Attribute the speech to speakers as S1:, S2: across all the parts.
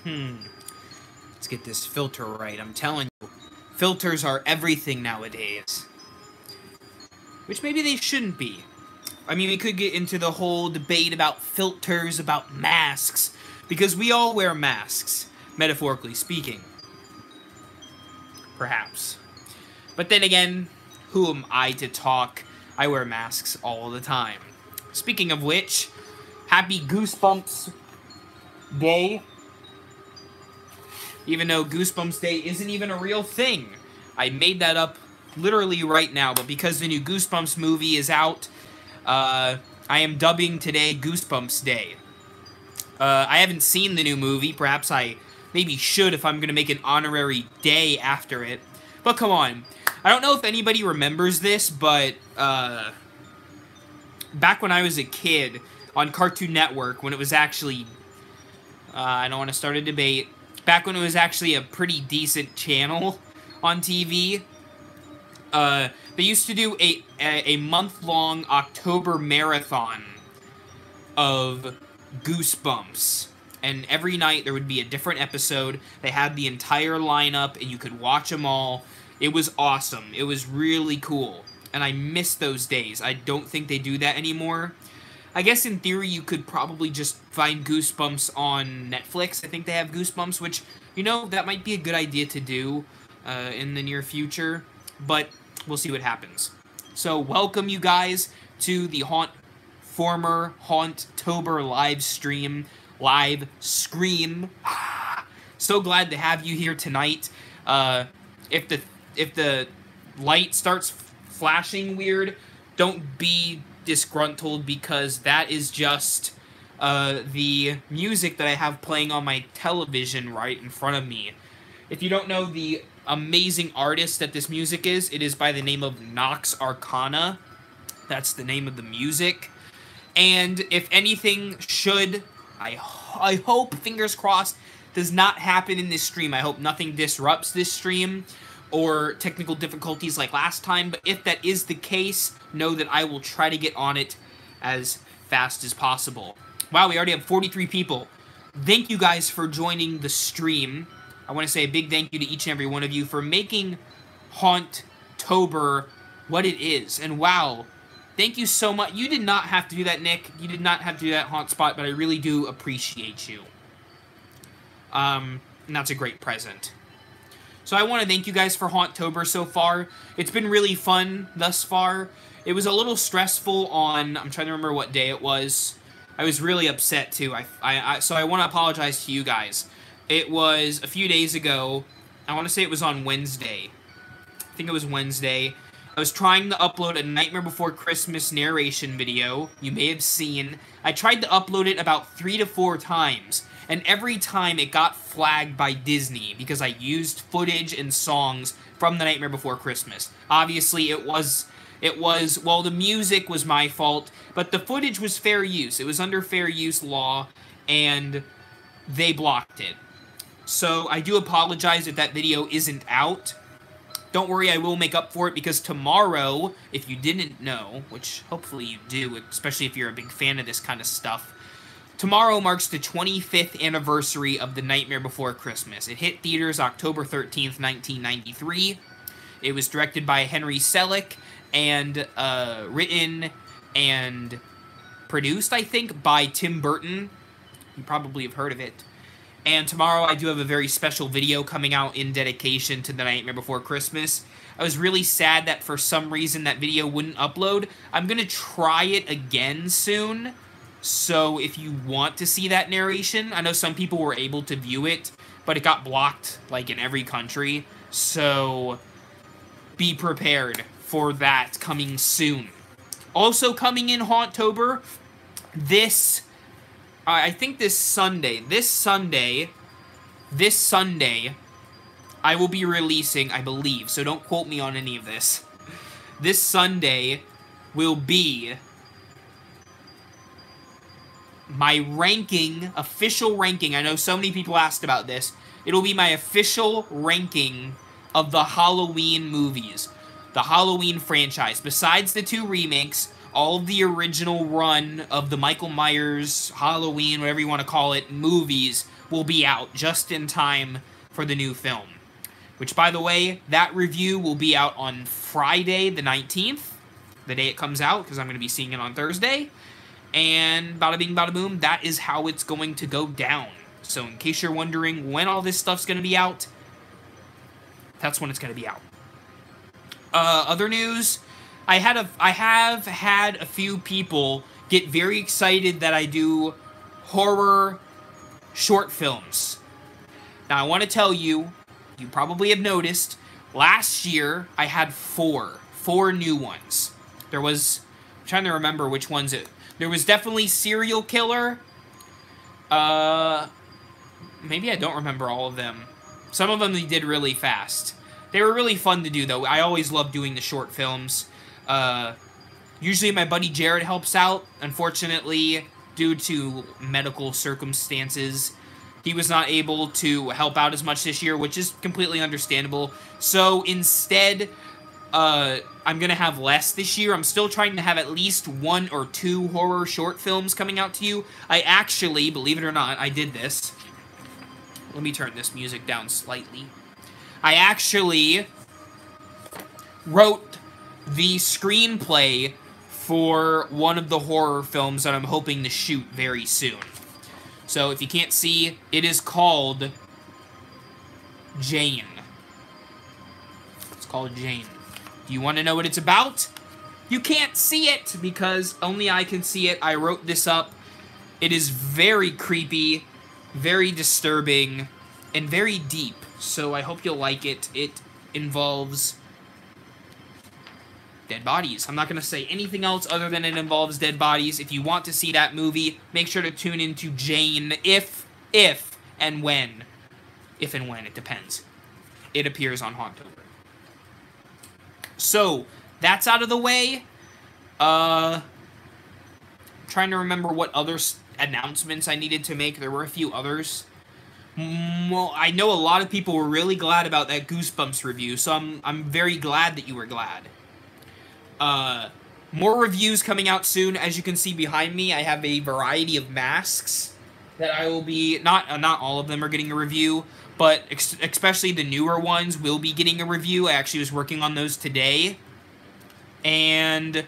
S1: Let's get this filter right. I'm telling you, filters are everything nowadays. Which maybe they shouldn't be. I mean, we could get into the whole debate about filters, about masks, because we all wear masks, metaphorically speaking. Perhaps. But then again, who am I to talk? I wear masks all the time. Speaking of which, happy Goosebumps Day. Even though Goosebumps Day isn't even a real thing. I made that up literally right now, but because the new Goosebumps movie is out, I am dubbing today Goosebumps Day. I haven't seen the new movie. Perhaps I maybe should if I'm going to make an honorary day after it. But come on. I don't know if anybody remembers this, but back when I was a kid on Cartoon Network, when it was actually... I don't want to start a debate. Back when it was actually a pretty decent channel on TV, they used to do a month-long October marathon of Goosebumps. And every night there would be a different episode. They had the entire lineup, and you could watch them all. It was awesome. It was really cool. And I miss those days. I don't think they do that anymore. I guess in theory you could probably just find Goosebumps on Netflix. I think they have Goosebumps, which, you know, that might be a good idea to do in the near future. But we'll see what happens. So welcome you guys to the Haunt-Former Haunt-Tober live stream. Live scream. So glad to have you here tonight. If the light starts flashing weird, don't be disgruntled, because that is just the music that I have playing on my television right in front of me. If you don't know the amazing artist that this music is, it is by the name of Nox Arcana. That's the name of the music. And if anything should, I hope, fingers crossed, does not happen in this stream. I hope nothing disrupts this stream or technical difficulties like last time, but if that is the case, know that I will try to get on it as fast as possible. Wow, we already have 43 people. Thank you guys for joining the stream. I want to say a big thank you to each and every one of you for making Haunt-Tober what it is. And wow, thank you so much. You did not have to do that, Nick. You did not have to do that, Haunt Spot, but I really do appreciate you. And that's a great present. So I want to thank you guys for Haunt-Tober so far. It's been really fun thus far. It was a little stressful on... I'm trying to remember what day it was. I was really upset, too. So I want to apologize to you guys. It was a few days ago. I want to say it was on Wednesday. I think it was Wednesday. I was trying to upload a Nightmare Before Christmas narration video. You may have seen. I tried to upload it about 3 to 4 times. And every time it got flagged by Disney because I used footage and songs from The Nightmare Before Christmas. Obviously, well, the music was my fault, but the footage was fair use. It was under fair use law, and they blocked it. So I do apologize if that video isn't out. Don't worry, I will make up for it, because tomorrow, if you didn't know, which hopefully you do, especially if you're a big fan of this kind of stuff, tomorrow marks the 25th anniversary of The Nightmare Before Christmas. It hit theaters October 13th, 1993. It was directed by Henry Selick and written and produced, I think, by Tim Burton. You probably have heard of it. And tomorrow I do have a very special video coming out in dedication to The Nightmare Before Christmas. I was really sad that for some reason that video wouldn't upload. I'm going to try it again soon. So if you want to see that narration, I know some people were able to view it, but it got blocked, like, in every country. So be prepared for that coming soon. Also coming in Haunt-Tober, I think this Sunday, I will be releasing, I believe, so don't quote me on any of this. This Sunday will be my ranking, official ranking. I know so many people asked about this. It'll be my official ranking of the Halloween movies. The Halloween franchise. Besides the 2 remakes, all of the original run of the Michael Myers, Halloween, whatever you want to call it, movies will be out just in time for the new film. Which, by the way, that review will be out on Friday the 19th, the day it comes out, because I'm going to be seeing it on Thursday. And bada bing, bada boom, that is how it's going to go down. So in case you're wondering when all this stuff's going to be out, that's when it's going to be out. Other news, I have had a few people get very excited that I do horror short films. Now, I want to tell you, you probably have noticed, last year I had four new ones. There was, I'm trying to remember which ones it, there was definitely Serial Killer. Maybe I don't remember all of them. Some of them they did really fast. They were really fun to do, though. I always love doing the short films. Usually my buddy Jared helps out. Unfortunately, due to medical circumstances, he was not able to help out as much this year, which is completely understandable. So instead, I'm going to have less this year. I'm still trying to have at least 1 or 2 horror short films coming out to you. I actually, believe it or not, I did this. Let me turn this music down slightly. I actually wrote the screenplay for one of the horror films that I'm hoping to shoot very soon. So if you can't see, it is called Jane. It's called Jane. Do you want to know what it's about? You can't see it because only I can see it. I wrote this up. It is very creepy, very disturbing, and very deep. So I hope you'll like it. It involves dead bodies. I'm not going to say anything else other than it involves dead bodies. If you want to see that movie, make sure to tune into Jane if and when. If and when, it depends. It appears on Haunt-Tober. So, that's out of the way. Trying to remember what other announcements I needed to make. There were a few others. Well, I know a lot of people were really glad about that Goosebumps review, so I'm very glad that you were glad. More reviews coming out soon. As you can see behind me, I have a variety of masks that I will be, not all of them are getting a review, but especially the newer ones will be getting a review. I actually was working on those today. And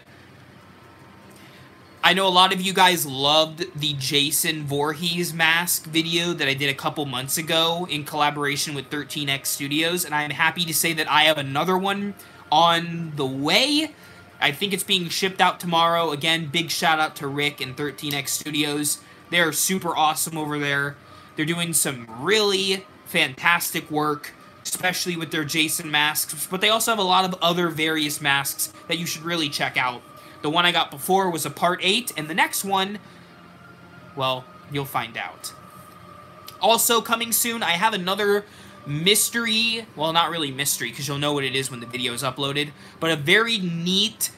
S1: I know a lot of you guys loved the Jason Voorhees mask video that I did a couple months ago in collaboration with 13X Studios, and I'm happy to say that I have another one on the way. I think it's being shipped out tomorrow. Again, big shout out to Rick and 13X Studios. They're super awesome over there. They're doing some really fantastic work, especially with their Jason masks, but they also have a lot of other various masks that you should really check out. The one I got before was a Part 8, and the next one, well, you'll find out. Also coming soon, I have another mystery, well, not really mystery, because you'll know what it is when the video is uploaded, but a very neat,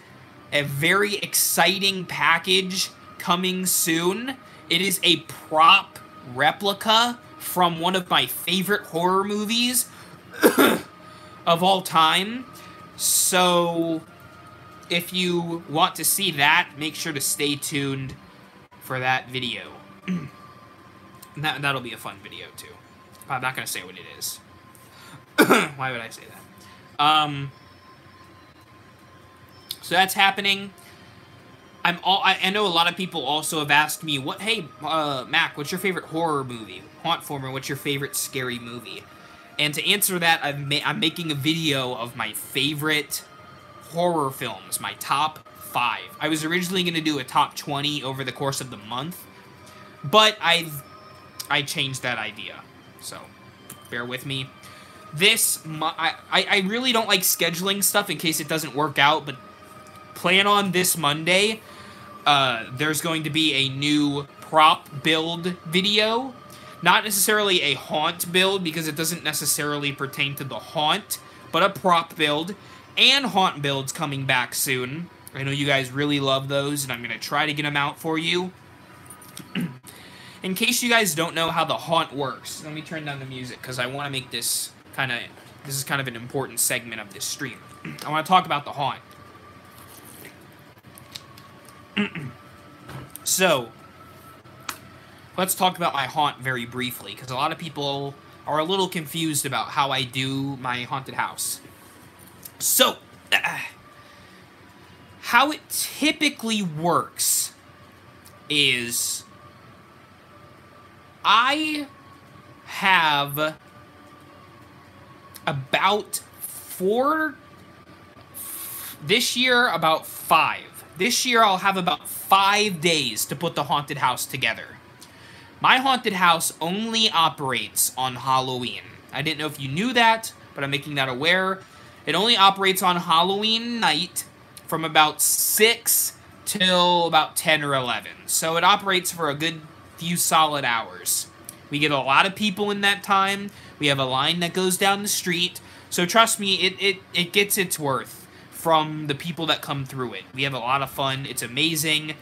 S1: a very exciting package coming soon. It is a prop replica from one of my favorite horror movies of all time. So if you want to see that, make sure to stay tuned for that video. That'll be a fun video too. I'm not going to say what it is. Why would I say that? So that's happening. I know a lot of people also have asked me, hey, Mac, what's your favorite horror movie? Haunt-Former, what's your favorite scary movie? And to answer that, I'm making a video of my favorite horror films, my top 5. I was originally going to do a top 20 over the course of the month, but I changed that idea, so bear with me. I really don't like scheduling stuff in case it doesn't work out, but plan on this Monday, there's going to be a new prop build video. Not necessarily a haunt build, because it doesn't necessarily pertain to the haunt, but a prop build, and haunt builds coming back soon. I know you guys really love those, and I'm going to try to get them out for you. In case you guys don't know how the haunt works, let me turn down the music, because I want to make this this is kind of an important segment of this stream. I want to talk about the haunt. So, let's talk about my haunt very briefly, because a lot of people are a little confused about how I do my haunted house. So, how it typically works is I have about 4, this year about 5. This year I'll have about 5 days to put the haunted house together. My haunted house only operates on Halloween. I didn't know if you knew that, but I'm making that aware. It only operates on Halloween night from about 6 till about 10 or 11. So it operates for a good few solid hours. We get a lot of people in that time. We have a line that goes down the street. So trust me, it gets its worth from the people that come through it. We have a lot of fun. It's amazing.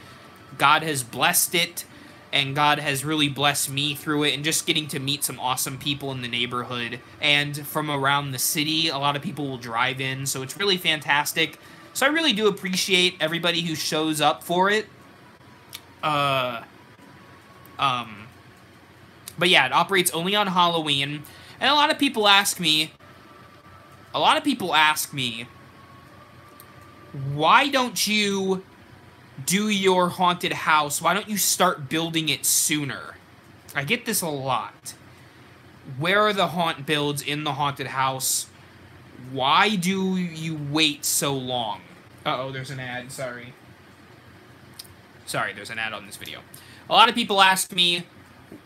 S1: God has blessed it, and God has really blessed me through it, and just getting to meet some awesome people in the neighborhood and from around the city. A lot of people will drive in, so it's really fantastic. So I really do appreciate everybody who shows up for it. But yeah, it operates only on Halloween. And a lot of people ask me, why don't you do your haunted house? Why don't you start building it sooner? I get this a lot. Where are the haunt builds in the haunted house? Why do you wait so long? Uh-oh, there's an ad, sorry. Sorry, there's an ad on this video. A lot of people ask me,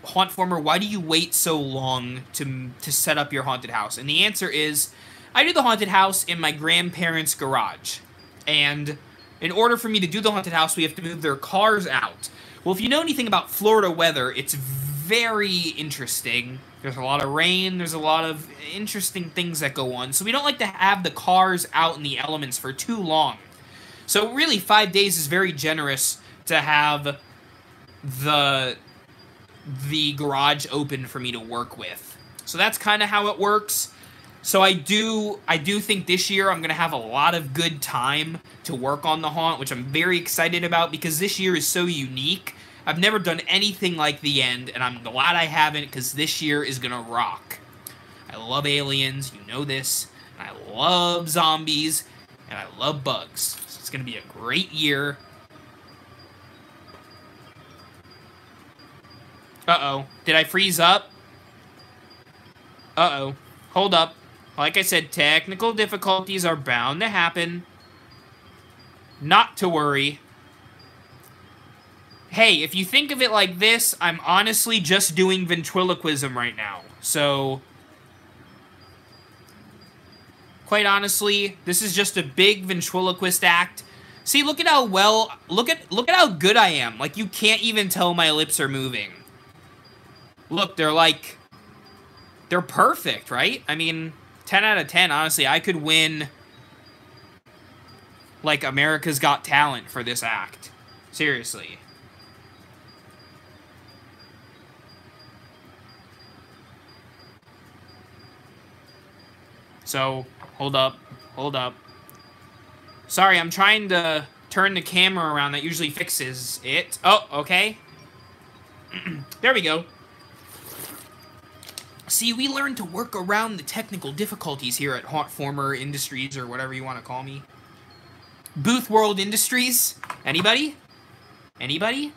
S1: Haunt-Former, why do you wait so long to set up your haunted house? And the answer is, I do the haunted house in my grandparents' garage. And in order for me to do the haunted house, we have to move their cars out. Well, if you know anything about Florida weather, it's very interesting. There's a lot of rain, there's a lot of interesting things that go on. So we don't like to have the cars out in the elements for too long. So really, 5 days is very generous to have the garage open for me to work with. So that's kind of how it works. So I do think this year I'm going to have a lot of good time to work on the haunt, which I'm very excited about because this year is so unique. I've never done anything like The End, and I'm glad I haven't because this year is going to rock. I love aliens, you know this, and I love zombies, and I love bugs. So it's going to be a great year. Uh-oh. Did I freeze up? Uh-oh. Hold up. Like I said, technical difficulties are bound to happen. Not to worry. Hey, if you think of it like this, I'm honestly just doing ventriloquism right now. So, quite honestly, this is just a big ventriloquist act. See, look at how well, look at how good I am. Like, you can't even tell my lips are moving. Look, they're perfect, right? I mean, 10 out of 10, honestly. I could win, like, America's Got Talent for this act. Seriously. So, hold up. Sorry, I'm trying to turn the camera around. That usually fixes it. Oh, okay. There we go. See, we learned to work around the technical difficulties here at Haunt-Former Industries, or whatever you want to call me. Booth World Industries? Anybody? Anybody?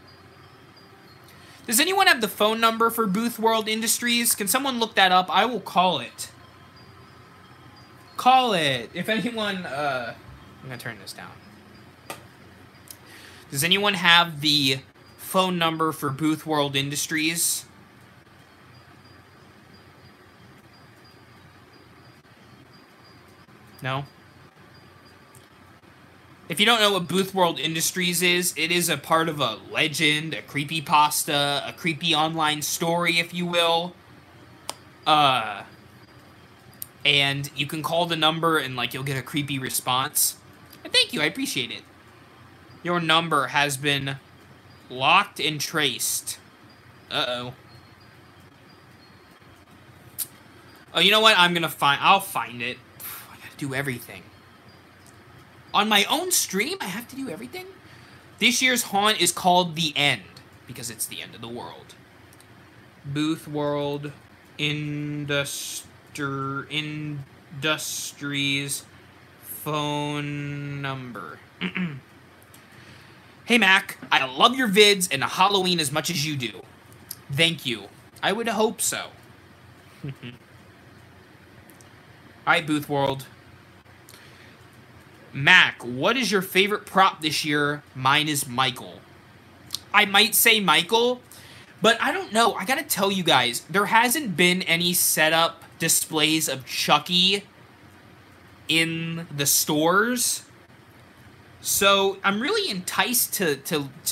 S1: Does anyone have the phone number for Booth World Industries? Can someone look that up? I will call it. Call it. If anyone, I'm gonna turn this down. Does anyone have the phone number for Booth World Industries? No? If you don't know what Booth World Industries is, it is a part of a legend, a creepypasta, a creepy online story, if you will. And you can call the number and, like, you'll get a creepy response. And thank you, I appreciate it. Your number has been locked and traced. Uh-oh. Oh, you know what? I'll find it. I gotta do everything. On my own stream, I have to do everything? This year's haunt is called The End, because it's the end of the world. Booth World Industries phone number. Hey Mac, I love your vids and Halloween as much as you do. Thank you. I would hope so. Alright, Booth World. Mac, what is your favorite prop this year? Mine is Michael. I might say Michael, but I don't know. I gotta tell you guys, there hasn't been any setup displays of Chucky in the stores. So I'm really enticed to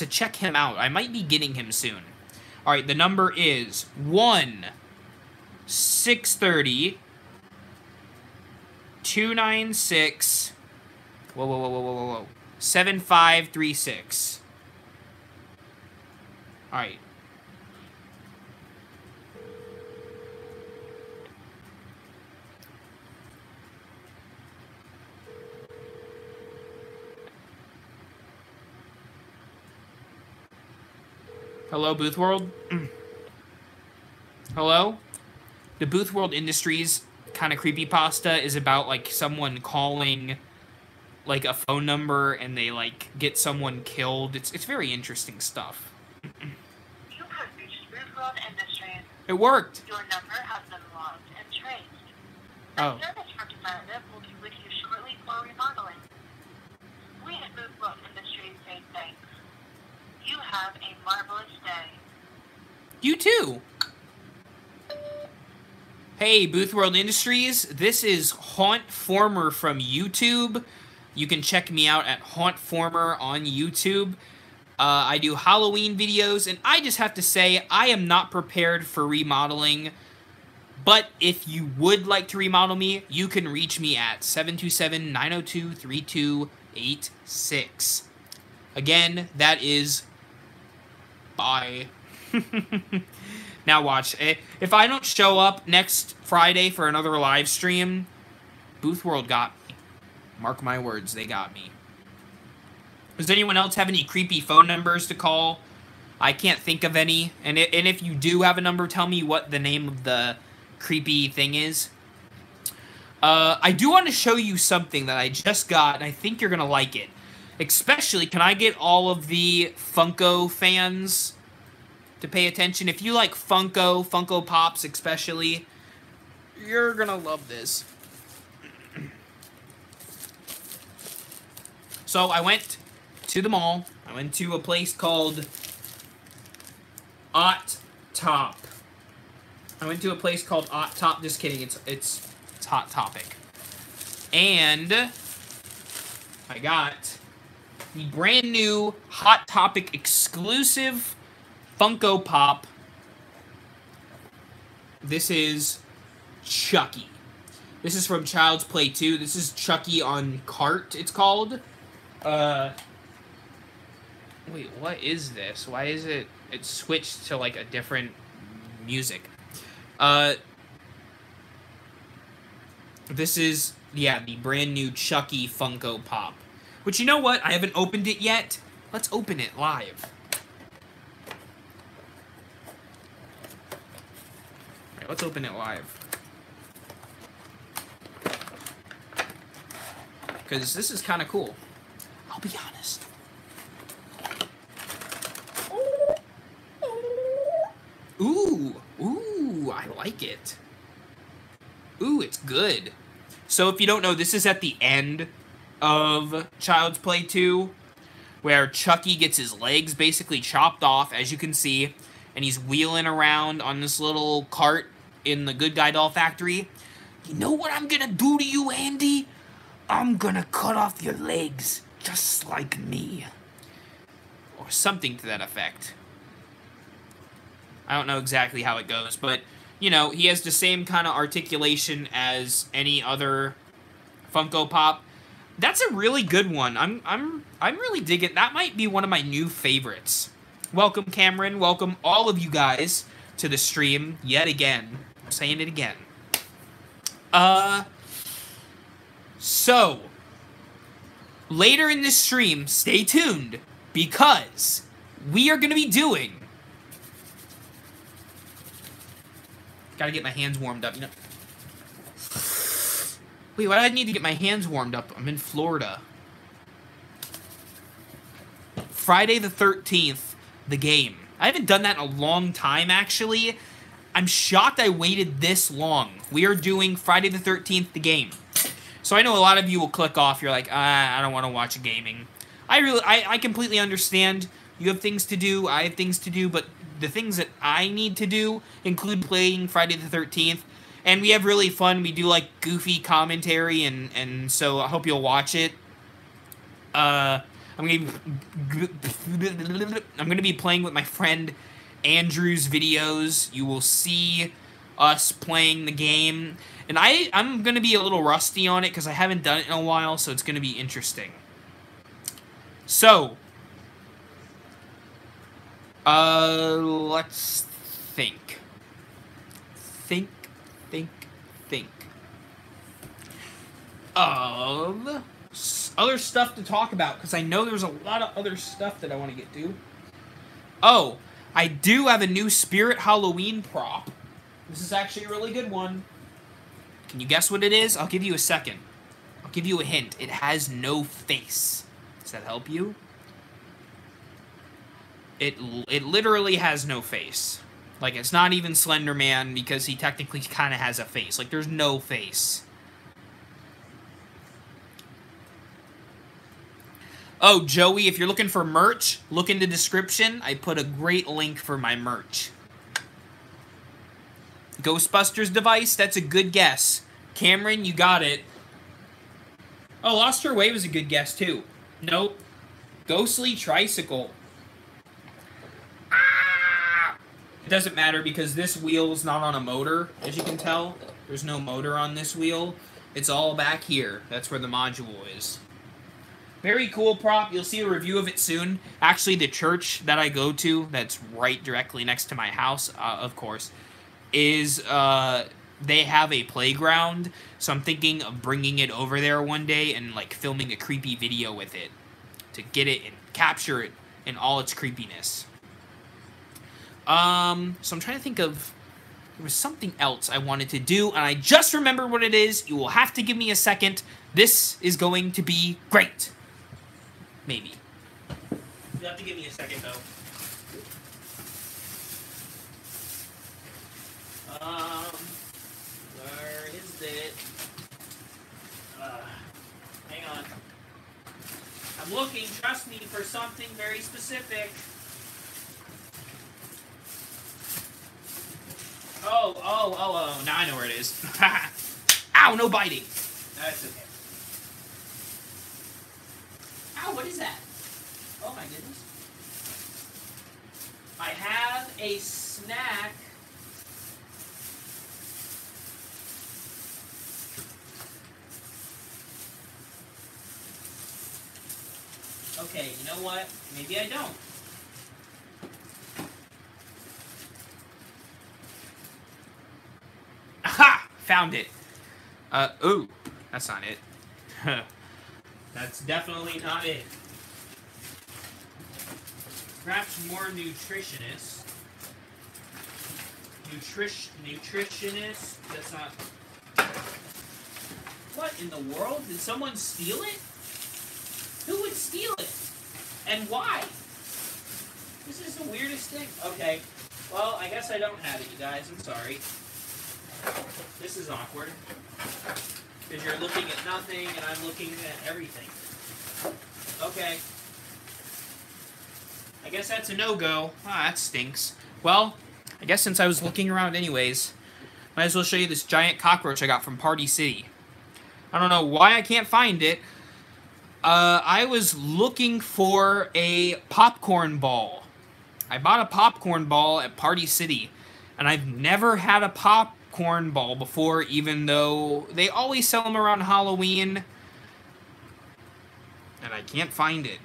S1: check him out. I might be getting him soon. Alright, the number is 1-630-296... Whoa. 7536. Alright. Hello, Booth World? Hello? The Booth World Industries kind of creepypasta is about, like, someone calling, like, a phone number and they, like, get someone killed. It's very interesting stuff.
S2: You have reached Booth World Industries.
S1: It worked!
S2: Your number has been logged and traced.
S1: Oh.
S2: A service representative will be with you shortly for remodeling. We at Booth World Industries say thanks. You have a marvelous day.
S1: You too! Hey, Booth World Industries. This is Haunt-Former from YouTube. You can check me out at Haunt-Former on YouTube. I do Halloween videos, and I just have to say, I am not prepared for remodeling. But if you would like to remodel me, you can reach me at 727-902-3286. Again, that is... Bye. Now watch. If I don't show up next Friday for another live stream, Booth World got me. Mark my words, they got me. Does anyone else have any creepy phone numbers to call? I can't think of any. And if you do have a number, tell me what the name of the creepy thing is. I do want to show you something that I just got, and I think you're going to like it. Especially, can I get all of the Funko fans to pay attention? If you like Funko Pops especially, you're going to love this. So, I went to the mall. I went to a place called Haunt-Tober. Just kidding. It's Hot Topic. And I got the brand new Hot Topic exclusive Funko Pop. This is Chucky. This is from Child's Play 2. This is Chucky on Cart, it's called. Wait, what is this? Why is it switched to, like, a different music? This is, yeah, the brand new Chucky Funko Pop. Which, you know what? I haven't opened it yet. Let's open it live. Alright, let's open it live. Because this is kind of cool. I'll be honest. Ooh, I like it. Ooh, it's good. So if you don't know, this is at the end of Child's Play 2, where Chucky gets his legs basically chopped off, as you can see, and he's wheeling around on this little cart in the Good Guy Doll Factory. You know what I'm gonna do to you, Andy? I'm gonna cut off your legs, just like me. Or something to that effect. I don't know exactly how it goes, but, you know, he has the same kind of articulation as any other Funko Pop. That's a really good one. I'm really digging. That might be one of my new favorites. Welcome, Cameron. Welcome, all of you guys, to the stream yet again. I'm saying it again. So, later in this stream, stay tuned. because we are going to be doing... Gotta get my hands warmed up, you know. Wait, why do I need to get my hands warmed up? I'm in Florida. Friday the 13th, the game. I haven't done that in a long time, actually. I'm shocked I waited this long. We are doing Friday the 13th, the game. So I know a lot of you will click off. You're like, I don't want to watch gaming. I completely understand. You have things to do. I have things to do. But the things that I need to do include playing Friday the 13th. And we have really fun. We do, like, goofy commentary. And so I hope you'll watch it. I'm gonna be playing with my friend Andrew's videos. You will see us playing the game. And I'm gonna be a little rusty on it because I haven't done it in a while, so it's gonna be interesting. So, let's think. Think of other stuff to talk about, because I know there's a lot of other stuff that I want to get to. Oh, I do have a new Spirit Halloween prop. This is actually a really good one. Can you guess what it is? I'll give you a second. I'll give you a hint. It has no face. Does that help you? It literally has no face. Like, it's not even Slender Man, because he technically kind of has a face. Like, there's no face. Oh, Joey, if you're looking for merch, look in the description. I put a great link for my merch. Ghostbusters device? That's a good guess. Cameron, you got it. Oh, Lost Her Way was a good guess, too. Nope. Ghostly Tricycle. Ah! It doesn't matter because this wheel is not on a motor, as you can tell. There's no motor on this wheel. It's all back here. That's where the module is. Very cool prop. You'll see a review of it soon. Actually, the church that I go to, that's right directly next to my house, of course, is, they have a playground. So I'm thinking of bringing it over there one day and, like, filming a creepy video with it to get it and capture it in all its creepiness. So I'm trying to think of... There was something else I wanted to do, and I just remembered what it is. You will have to give me a second. This is going to be great. Maybe. You have to give me a second, though. Where is it? Hang on. I'm looking, trust me, for something very specific. Oh, now I know where it is. Ow, no biting. That's okay. Ow, what is that? Oh my goodness. I have a snack. Okay, you know what? Maybe I don't. Aha! Found it. Ooh, that's not it. That's definitely not it. Perhaps more nutritionist. Nutritionist? That's not... What in the world? Did someone steal it? Who would steal it? And why? This is the weirdest thing. Okay. Well, I guess I don't have it, you guys. I'm sorry. This is awkward. Because you're looking at nothing, and I'm looking at everything. Okay. I guess that's a no-go. Ah, that stinks. Well, I guess since I was looking around anyways, might as well show you this giant cockroach I got from Party City. I don't know why I can't find it. I was looking for a popcorn ball. I bought a popcorn ball at Party City, and I've never had a popcorn ball before, even though they always sell them around Halloween, and I can't find it.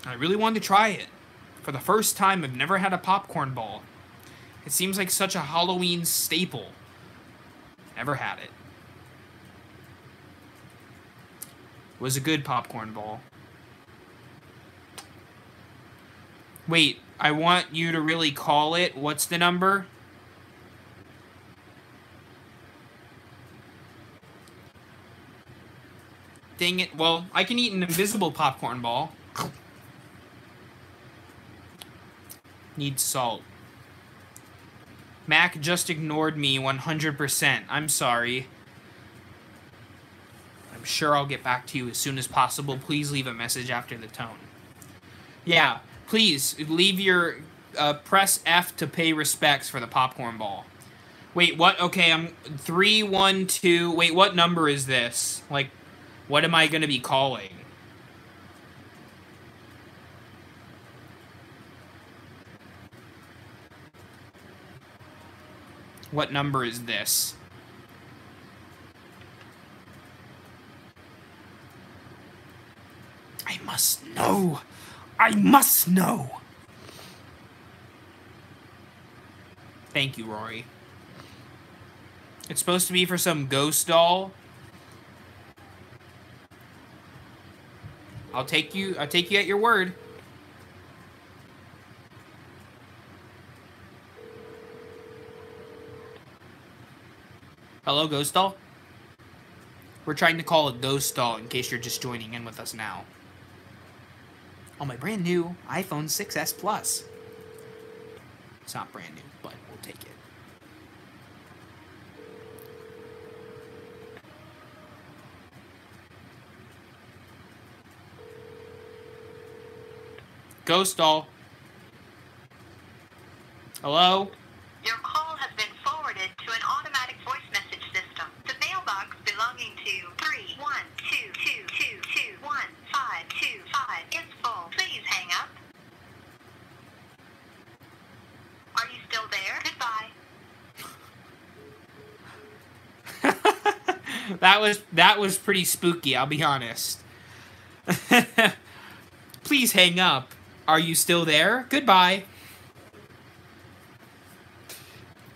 S1: I really wanted to try it. For the first time, I've never had a popcorn ball. It seems like such a Halloween staple. Never had it. It was a good popcorn ball. Wait, I want you to really call it. What's the number? Dang it. Well, I can eat an invisible popcorn ball. Need salt. Mac just ignored me 100%. I'm sorry. I'm sure I'll get back to you as soon as possible. Please leave a message after the tone. Yeah, please leave your press F to pay respects for the popcorn ball. Wait, what? Okay, I'm 312. Wait, what number is this? Like, what am I gonna be calling? What number is this? I must know. I must know. Thank you, Rory. It's supposed to be for some ghost doll. I'll take you at your word. Hello, ghost doll? We're trying to call a ghost doll in case you're just joining in with us now. On my brand new iPhone 6s Plus. It's not brand new, but we'll take it. Ghost doll. Hello?
S2: Your call has been forwarded to an automatic voice message system. The mailbox belonging to 31222215525 is full. Please hang up. Are you still there? Goodbye.
S1: That was pretty spooky, I'll be honest. Please hang up. Are you still there? Goodbye.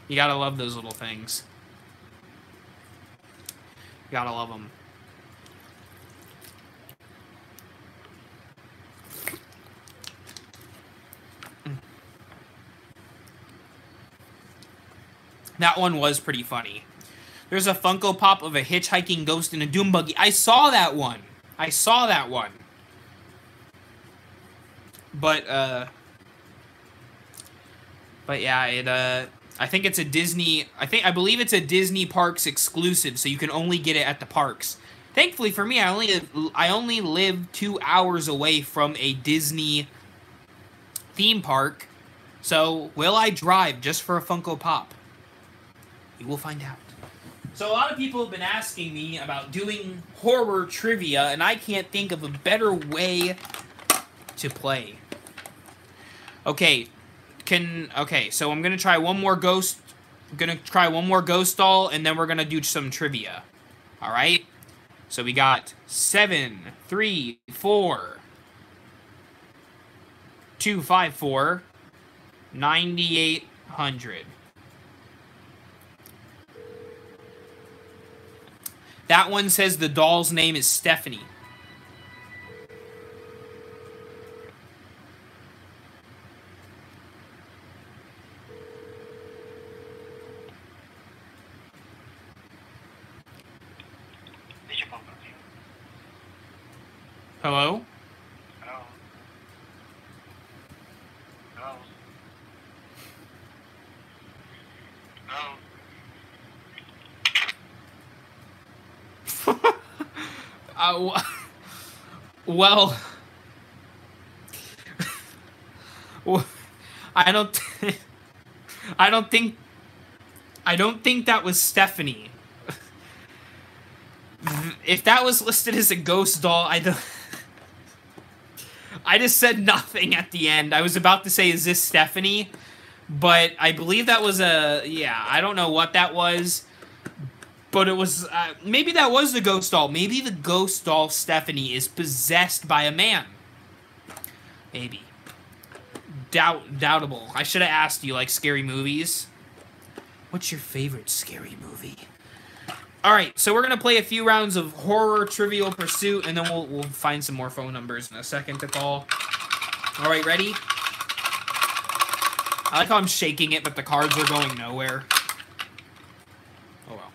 S1: You gotta love those little things. You gotta love them. That one was pretty funny. There's a Funko Pop of a hitchhiking ghost in a doom buggy. I saw that one. I saw that one. But yeah, I think it's a Disney, I believe it's a Disney Parks exclusive, so you can only get it at the parks. Thankfully for me, I only live 2 hours away from a Disney theme park, so will I drive just for a Funko Pop? You will find out. So a lot of people have been asking me about doing horror trivia, and I can't think of a better way to play. Okay, so I'm gonna try one more ghost. I'm gonna try one more ghost doll, and then we're gonna do some trivia. All right. So we got 7, 3, 4, 2, 5, 4, 9,800. That one says the doll's name is Stephanie. Hello?
S2: Hello? Hello? Hello?
S1: Well, I don't think that was Stephanie. If that was listed as a ghost doll, I just said nothing at the end. I was about to say, is this Stephanie? But I believe that was yeah, I don't know what that was. But it was, maybe that was the ghost doll. Maybe the ghost doll Stephanie is possessed by a man. Maybe. Doubtable. I should have asked you, like, scary movies. What's your favorite scary movie? Alright, so we're going to play a few rounds of horror Trivial Pursuit, and then we'll find some more phone numbers in a second to call. Alright, ready? I like how I'm shaking it, but the cards are going nowhere. Oh well.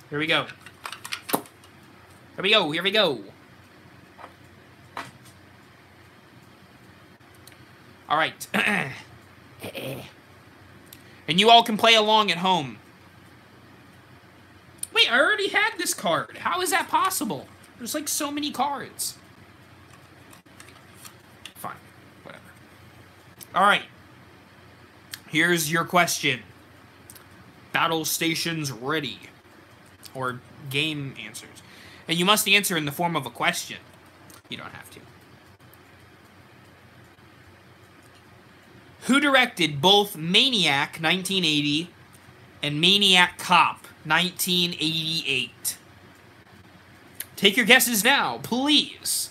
S1: Here we go. Here we go. Here we go. All right. And you all can play along at home. Wait, I already had this card. How is that possible? There's like so many cards. Fine. Whatever. All right. Here's your question. Battle stations ready. Or game answers. And you must answer in the form of a question. You don't have to. Who directed both Maniac 1980 and Maniac Cop 1988? Take your guesses now, please.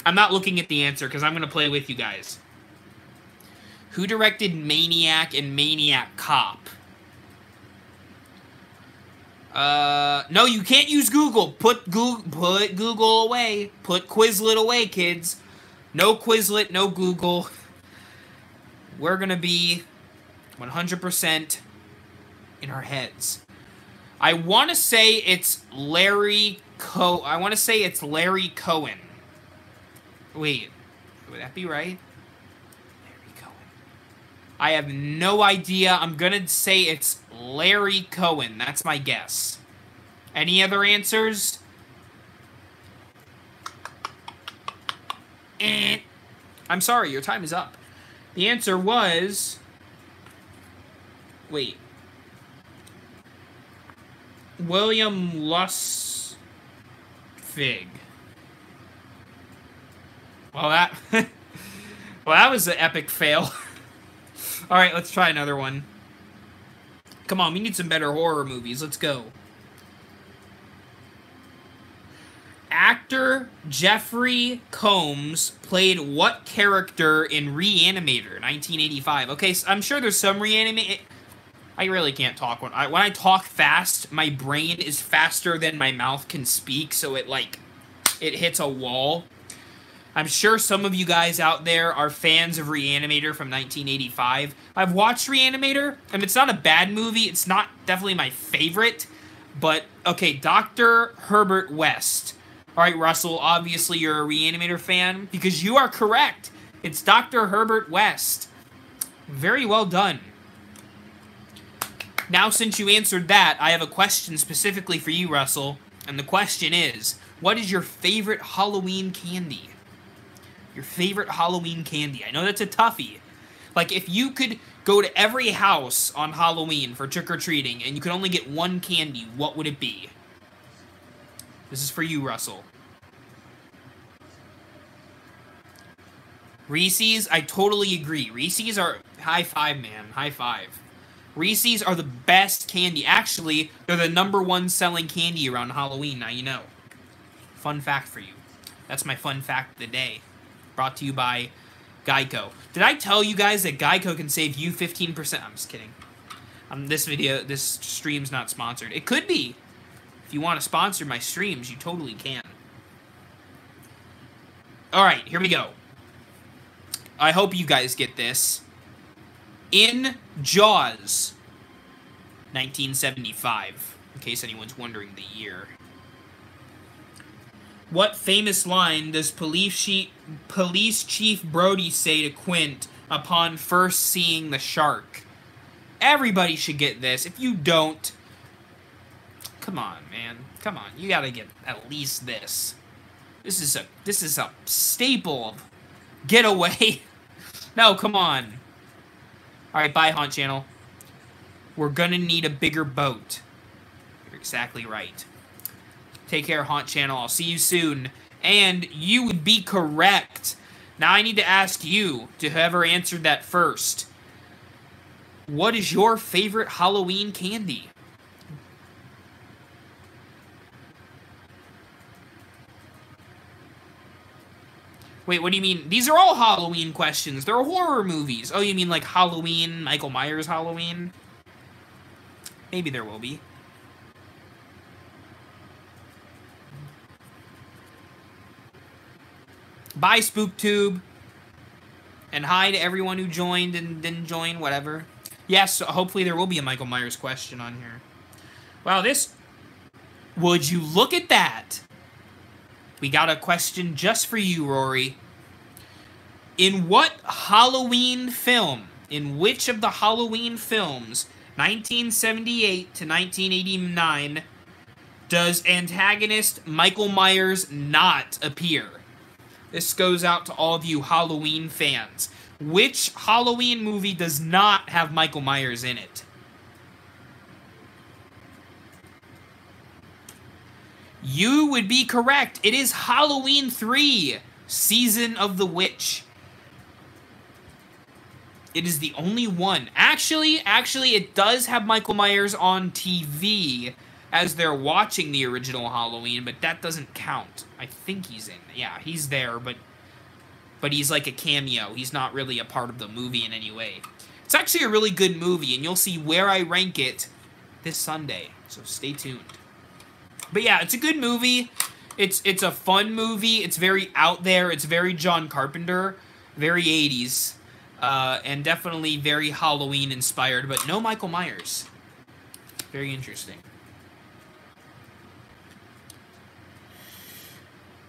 S1: I'm not looking at the answer because I'm going to play with you guys. Who directed Maniac and Maniac Cop? No, you can't use Google. Put Google away. Put Quizlet away, kids. No Quizlet, no Google. We're gonna be 100% in our heads. I want to say it's Larry Cohen. Wait, would that be right? Larry Cohen. I have no idea. I'm gonna say it's Larry Cohen. That's my guess. Any other answers? I'm sorry, your time is up. The answer was... Wait. William Lustig. Well, that... well, that was an epic fail. Alright, let's try another one. Come on, we need some better horror movies. Let's go. Actor Jeffrey Combs played what character in Reanimator 1985? Okay, so I'm sure there's some Reanimator. I really can't talk when I talk fast. My brain is faster than my mouth can speak, so it hits a wall. I'm sure some of you guys out there are fans of Reanimator from 1985. I've watched Reanimator, and it's not a bad movie. It's not definitely my favorite, but okay, Dr. Herbert West. All right, Russell, obviously you're a Reanimator fan, because you are correct. It's Dr. Herbert West. Very well done. Now, since you answered that, I have a question specifically for you, Russell. And the question is, what is your favorite Halloween candy? Your favorite Halloween candy. I know that's a toughie. Like, if you could go to every house on Halloween for trick-or-treating, and you could only get one candy, what would it be? This is for you, Russell. Reese's, I totally agree. Reese's are... High five, man. High five. Reese's are the best candy. Actually, they're the #1 selling candy around Halloween. Now you know. Fun fact for you. That's my fun fact of the day. Brought to you by Geico. Did I tell you guys that Geico can save you 15%? I'm just kidding. This stream's not sponsored. It could be. If you want to sponsor my streams, you totally can. Alright, here we go. I hope you guys get this. In Jaws, 1975, in case anyone's wondering the year. What famous line does Police Chief Brody say to Quint upon first seeing the shark? Everybody should get this. If you don't... Come on, man. Come on. You gotta get at least this. This is a staple of Getaway. No, come on. Alright, bye, Haunt Channel. We're gonna need a bigger boat. You're exactly right. Take care, Haunt Channel. I'll see you soon. And you would be correct. Now I need to ask you, to whoever answered that first. What is your favorite Halloween candy? Wait, what do you mean? These are all Halloween questions. They're horror movies. Oh, you mean like Halloween, Michael Myers Halloween? Maybe there will be. Bye, SpookTube. And hi to everyone who joined and didn't join, whatever. Yes, hopefully there will be a Michael Myers question on here. Wow, this... Would you look at that? We got a question just for you, Rory. In what Halloween film, in which of the Halloween films, 1978 to 1989, does antagonist Michael Myers not appear? This goes out to all of you Halloween fans. Which Halloween movie does not have Michael Myers in it? You would be correct. It is Halloween 3, Season of the Witch. It is the only one. Actually, it does have Michael Myers on TV as they're watching the original Halloween, but that doesn't count. I think he's in. Yeah, he's there, but he's like a cameo. He's not really a part of the movie in any way. It's actually a really good movie, and you'll see where I rank it this Sunday, so stay tuned. But yeah, it's a good movie. It's a fun movie. It's very out there. It's very John Carpenter, very 80s, and definitely very Halloween inspired, but no Michael Myers. Very interesting.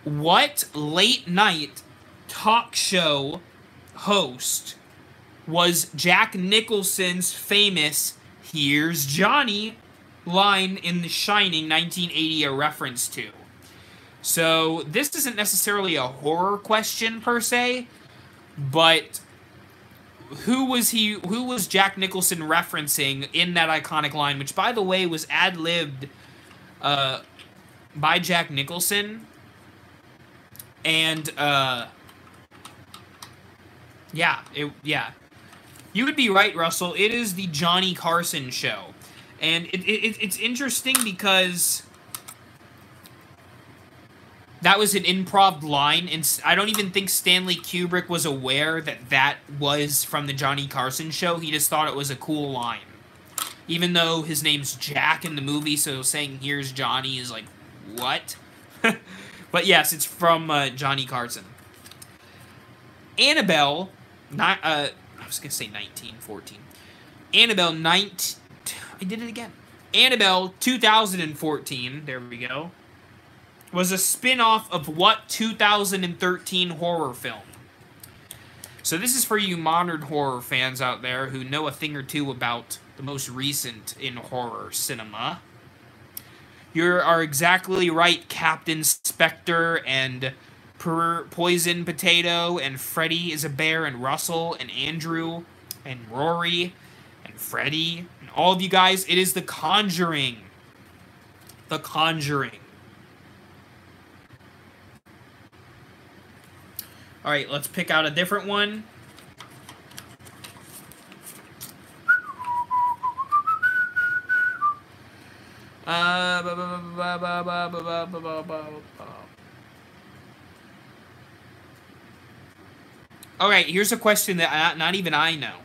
S1: What late night talk show host was Jack Nicholson's famous "Here's Johnny" line in The Shining 1980 a reference to? So this isn't necessarily a horror question per se, but who was Jack Nicholson referencing in that iconic line, which by the way was ad-libbed by Jack Nicholson? And yeah. You would be right, Russell. It is the Johnny Carson show. And it's interesting because that was an improv line, and I don't even think Stanley Kubrick was aware that that was from the Johnny Carson show. He just thought it was a cool line. Even though his name's Jack in the movie, so saying "Here's Johnny" is like, what? But yes, it's from Johnny Carson. Annabelle, I was going to say 1914. I did it again. Annabelle 2014, there we go, was a spin-off of what 2013 horror film? So this is for you modern horror fans out there who know a thing or two about the most recent in horror cinema. You are exactly right, Captain Spectre and Poison Potato and Freddy is a Bear and Russell and Andrew and Rory and Freddy and all of you guys. It is The Conjuring. The Conjuring. Alright, let's pick out a different one. Alright, here's a question that not even I know.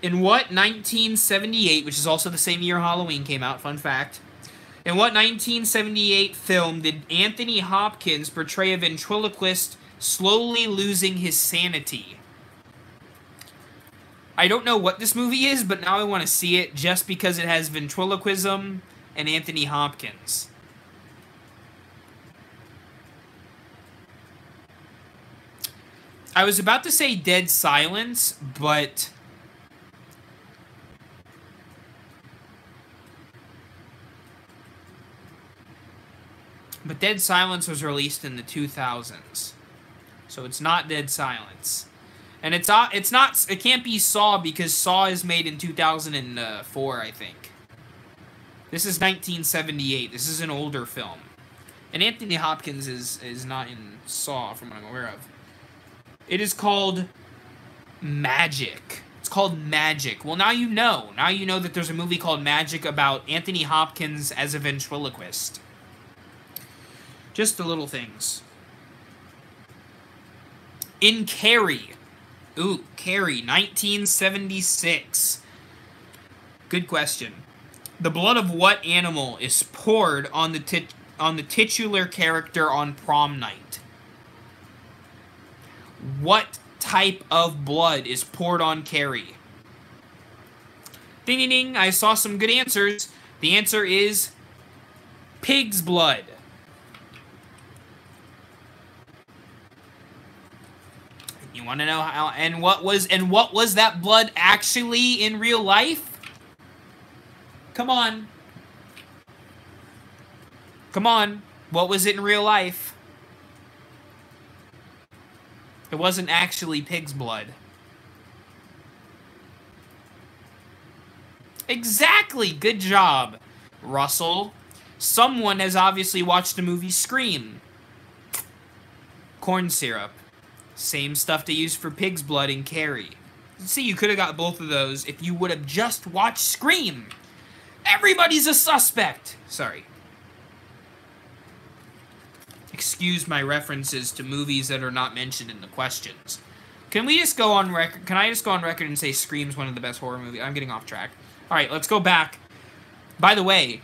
S1: In what 1978, which is also the same year Halloween came out, fun fact, in what 1978 film did Anthony Hopkins portray a ventriloquist slowly losing his sanity? I don't know what this movie is, but now I want to see it just because it has ventriloquism and Anthony Hopkins. I was about to say Dead Silence, but Dead Silence was released in the 2000s. So it's not Dead Silence. And it can't be Saw because Saw is made in 2004, I think. This is 1978. This is an older film. And Anthony Hopkins is not in Saw, from what I'm aware of. It is called Magic. It's called Magic. Well, now you know. Now you know that there's a movie called Magic about Anthony Hopkins as a ventriloquist. Just the little things. In Carrie. Ooh, Carrie, 1976. Good question. The blood of what animal is poured on the titular character on prom night? What type of blood is poured on Carrie? Ding, ding, ding. I saw some good answers. The answer is pig's blood. You want to know how, and what was that blood actually in real life? Come on. Come on. What was it in real life? It wasn't actually pig's blood. Exactly. Good job, Russell. Someone has obviously watched the movie Scream. Corn syrup. Same stuff they use for pig's blood in Carrie. See, you could have got both of those if you would have just watched Scream. Everybody's a suspect. Sorry. Excuse my references to movies that are not mentioned in the questions. Can we just go on record? Can I just go on record and say Scream's one of the best horror movies? I'm getting off track. All right, let's go back. By the way,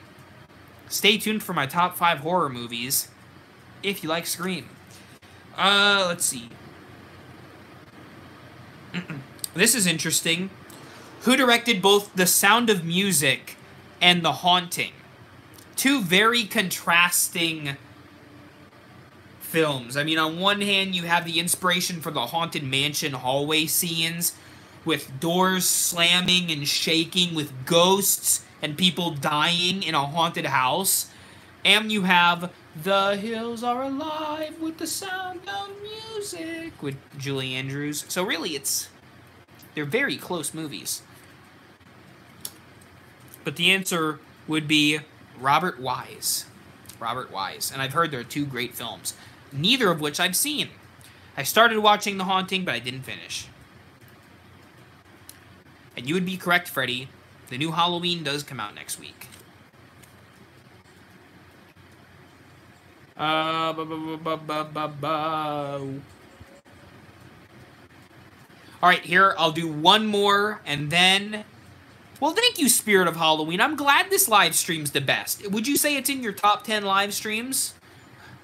S1: stay tuned for my top 5 horror movies if you like Scream. Let's see. This is interesting. Who directed both The Sound of Music and The Haunting? Two very contrasting films. I mean, on one hand, you have the inspiration for the Haunted Mansion hallway scenes with doors slamming and shaking, with ghosts and people dying in a haunted house. And you have The Hills Are Alive with the Sound of Music with Julie Andrews. So really, they're very close movies. But the answer would be Robert Wise. Robert Wise. And I've heard there are 2 great films, neither of which I've seen. I started watching The Haunting, but I didn't finish. And you would be correct, Freddy. The new Halloween does come out next week. Alright, here, I'll do one more, and then... Well, thank you, Spirit of Halloween. I'm glad this live stream's the best. Would you say it's in your top 10 live streams?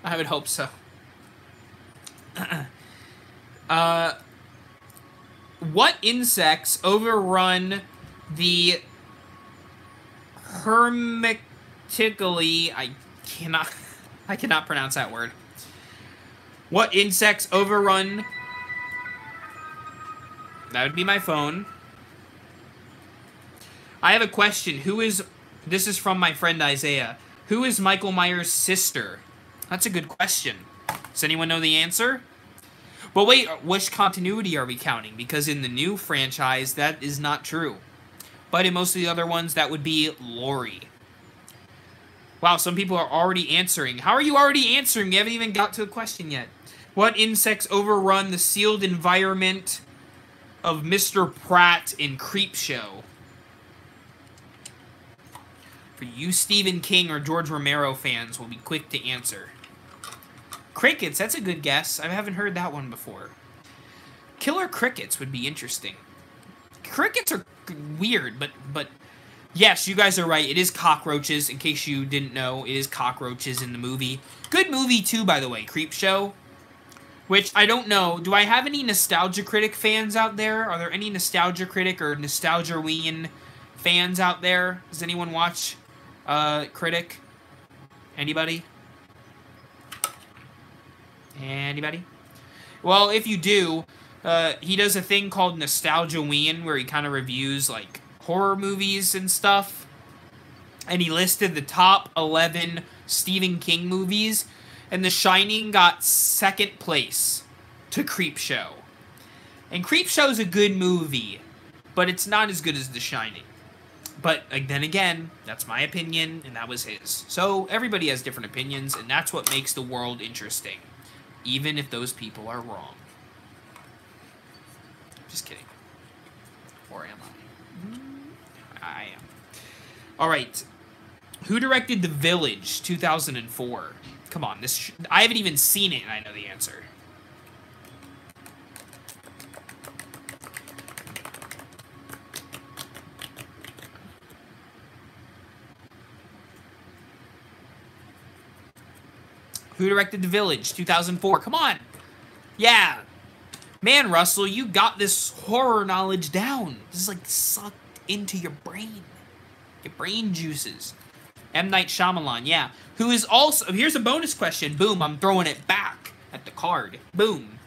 S1: I would hope so. What insects overrun the hermetically... I cannot pronounce that word. What insects overrun... That would be my phone. I have a question. This is from my friend Isaiah. Who is Michael Myers' sister? That's a good question. Does anyone know the answer? But wait, which continuity are we counting? Because in the new franchise, that is not true. But in most of the other ones, that would be Laurie. Wow, some people are already answering. How are you already answering? You haven't even got to the question yet. What insects overrun the sealed environment of Mr. Pratt in Creepshow? For you Stephen King or George Romero fans, will be quick to answer. Crickets, that's a good guess. I haven't heard that one before. Killer crickets would be interesting. Crickets are weird, but yes, you guys are right. It is cockroaches, in case you didn't know. It is cockroaches in the movie. Good movie, too, by the way, Creepshow. Which, I don't know. Do I have any Nostalgia Critic fans out there? Are there any Nostalgia Critic or Nostalgia-ween fans out there? Does anyone watch Critic? Anybody? Anybody? Well, if you do, he does a thing called Nostalgia-ween, where he kind of reviews, like, horror movies and stuff. And he listed the top 11 Stephen King movies, and The Shining got 2nd place to Creepshow. And Creepshow's a good movie, but it's not as good as The Shining. But then again, that's my opinion, and that was his. So everybody has different opinions, and that's what makes the world interesting, even if those people are wrong. Just kidding. Or am I? I am. All right. Who directed The Village, 2004? Come on, I haven't even seen it, and I know the answer. Who directed The Village, 2004? Come on. Yeah. Man, Russell, you got this horror knowledge down. This is like sucked into your brain. Your brain juices. M. Night Shyamalan, yeah. Who is also... Here's a bonus question. Boom, I'm throwing it back at the card. Boom.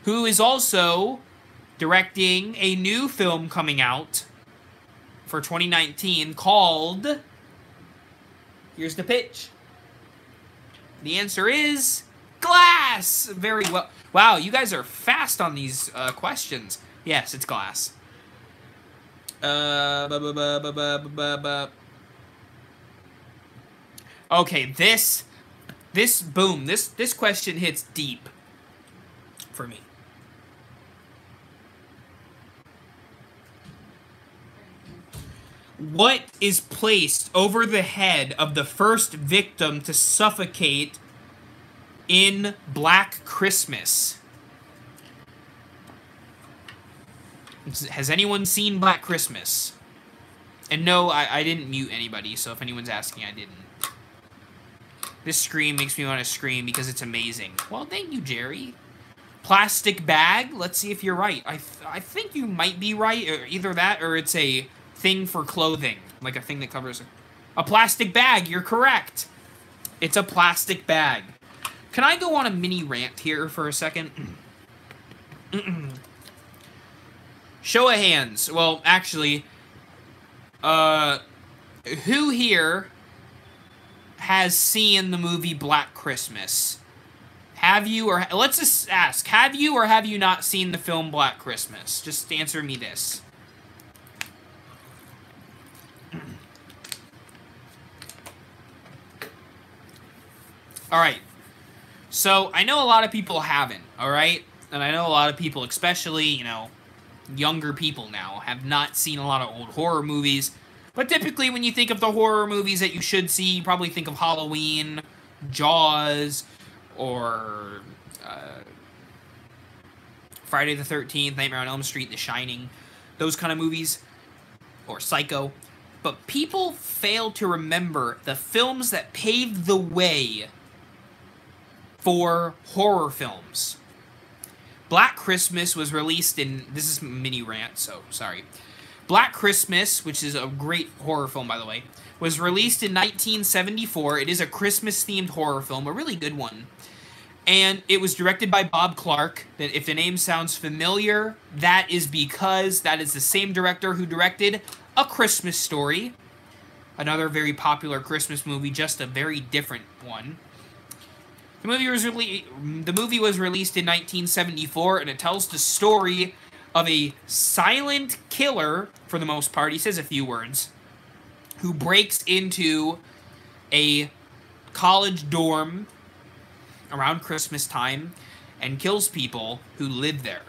S1: Who is also directing a new film coming out for 2019 called... Here's the pitch. The answer is... Glass! Very well. Wow, you guys are fast on these questions. Yes, it's Glass. Okay, this question hits deep for me. What is placed over the head of the first victim to suffocate in Black Christmas? Has anyone seen Black Christmas? And no, I didn't mute anybody, so if anyone's asking, I didn't. This scream makes me want to scream because it's amazing. Well, thank you, Jerry. Plastic bag? Let's see if you're right. I think you might be right. Or either that or it's a thing for clothing. Like a thing that covers... A plastic bag, you're correct. It's a plastic bag. Can I go on a mini rant here for a second? Show of hands. Well, actually, who here has seen the movie Black Christmas? Have you, or let's just ask, have you or have you not seen the film Black Christmas? Just answer me this. All right. So, I know a lot of people haven't, all right? And I know a lot of people, especially, you know, younger people now, have not seen a lot of old horror movies. But typically, when you think of the horror movies that you should see, you probably think of Halloween, Jaws, or Friday the 13th, Nightmare on Elm Street, The Shining, those kind of movies, or Psycho. But people fail to remember the films that paved the way for horror films. Black Christmas was released in... This is mini rant, so sorry. Black Christmas, which is a great horror film, by the way, was released in 1974. It is a Christmas-themed horror film, a really good one. And it was directed by Bob Clark. That if the name sounds familiar, that is because that is the same director who directed A Christmas Story. Another very popular Christmas movie, just a very different one. The movie was released in 1974, and it tells the story of a silent killer, for the most part, he says a few words, who breaks into a college dorm around Christmas time and kills people who live there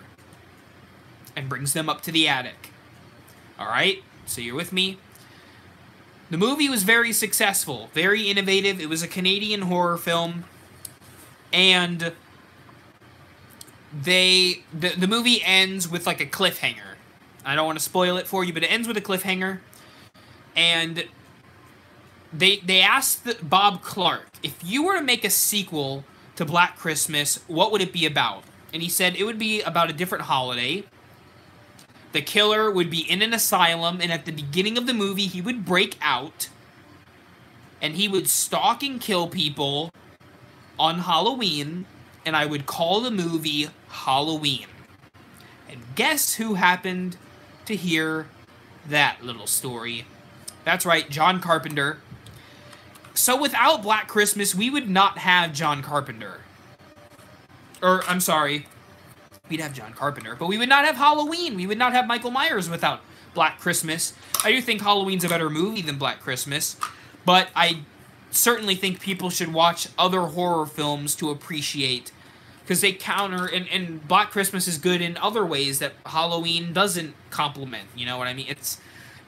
S1: and brings them up to the attic. Alright, so you're with me? The movie was very successful, very innovative. It was a Canadian horror film. And the movie ends with like a cliffhanger. I don't want to spoil it for you, but it ends with a cliffhanger. And they asked Bob Clark, if you were to make a sequel to Black Christmas, what would it be about? And he said it would be about a different holiday. The killer would be in an asylum, and at the beginning of the movie, he would break out, and he would stalk and kill people on Halloween, and I would call the movie Halloween. And guess who happened to hear that little story? That's right, John Carpenter. So without Black Christmas, we would not have John Carpenter. Or, I'm sorry, we'd have John Carpenter, but we would not have Halloween. We would not have Michael Myers without Black Christmas. I do think Halloween's a better movie than Black Christmas, but I certainly think people should watch other horror films to appreciate, because they counter, and Black Christmas is good in other ways that Halloween doesn't complement, you know what I mean? It's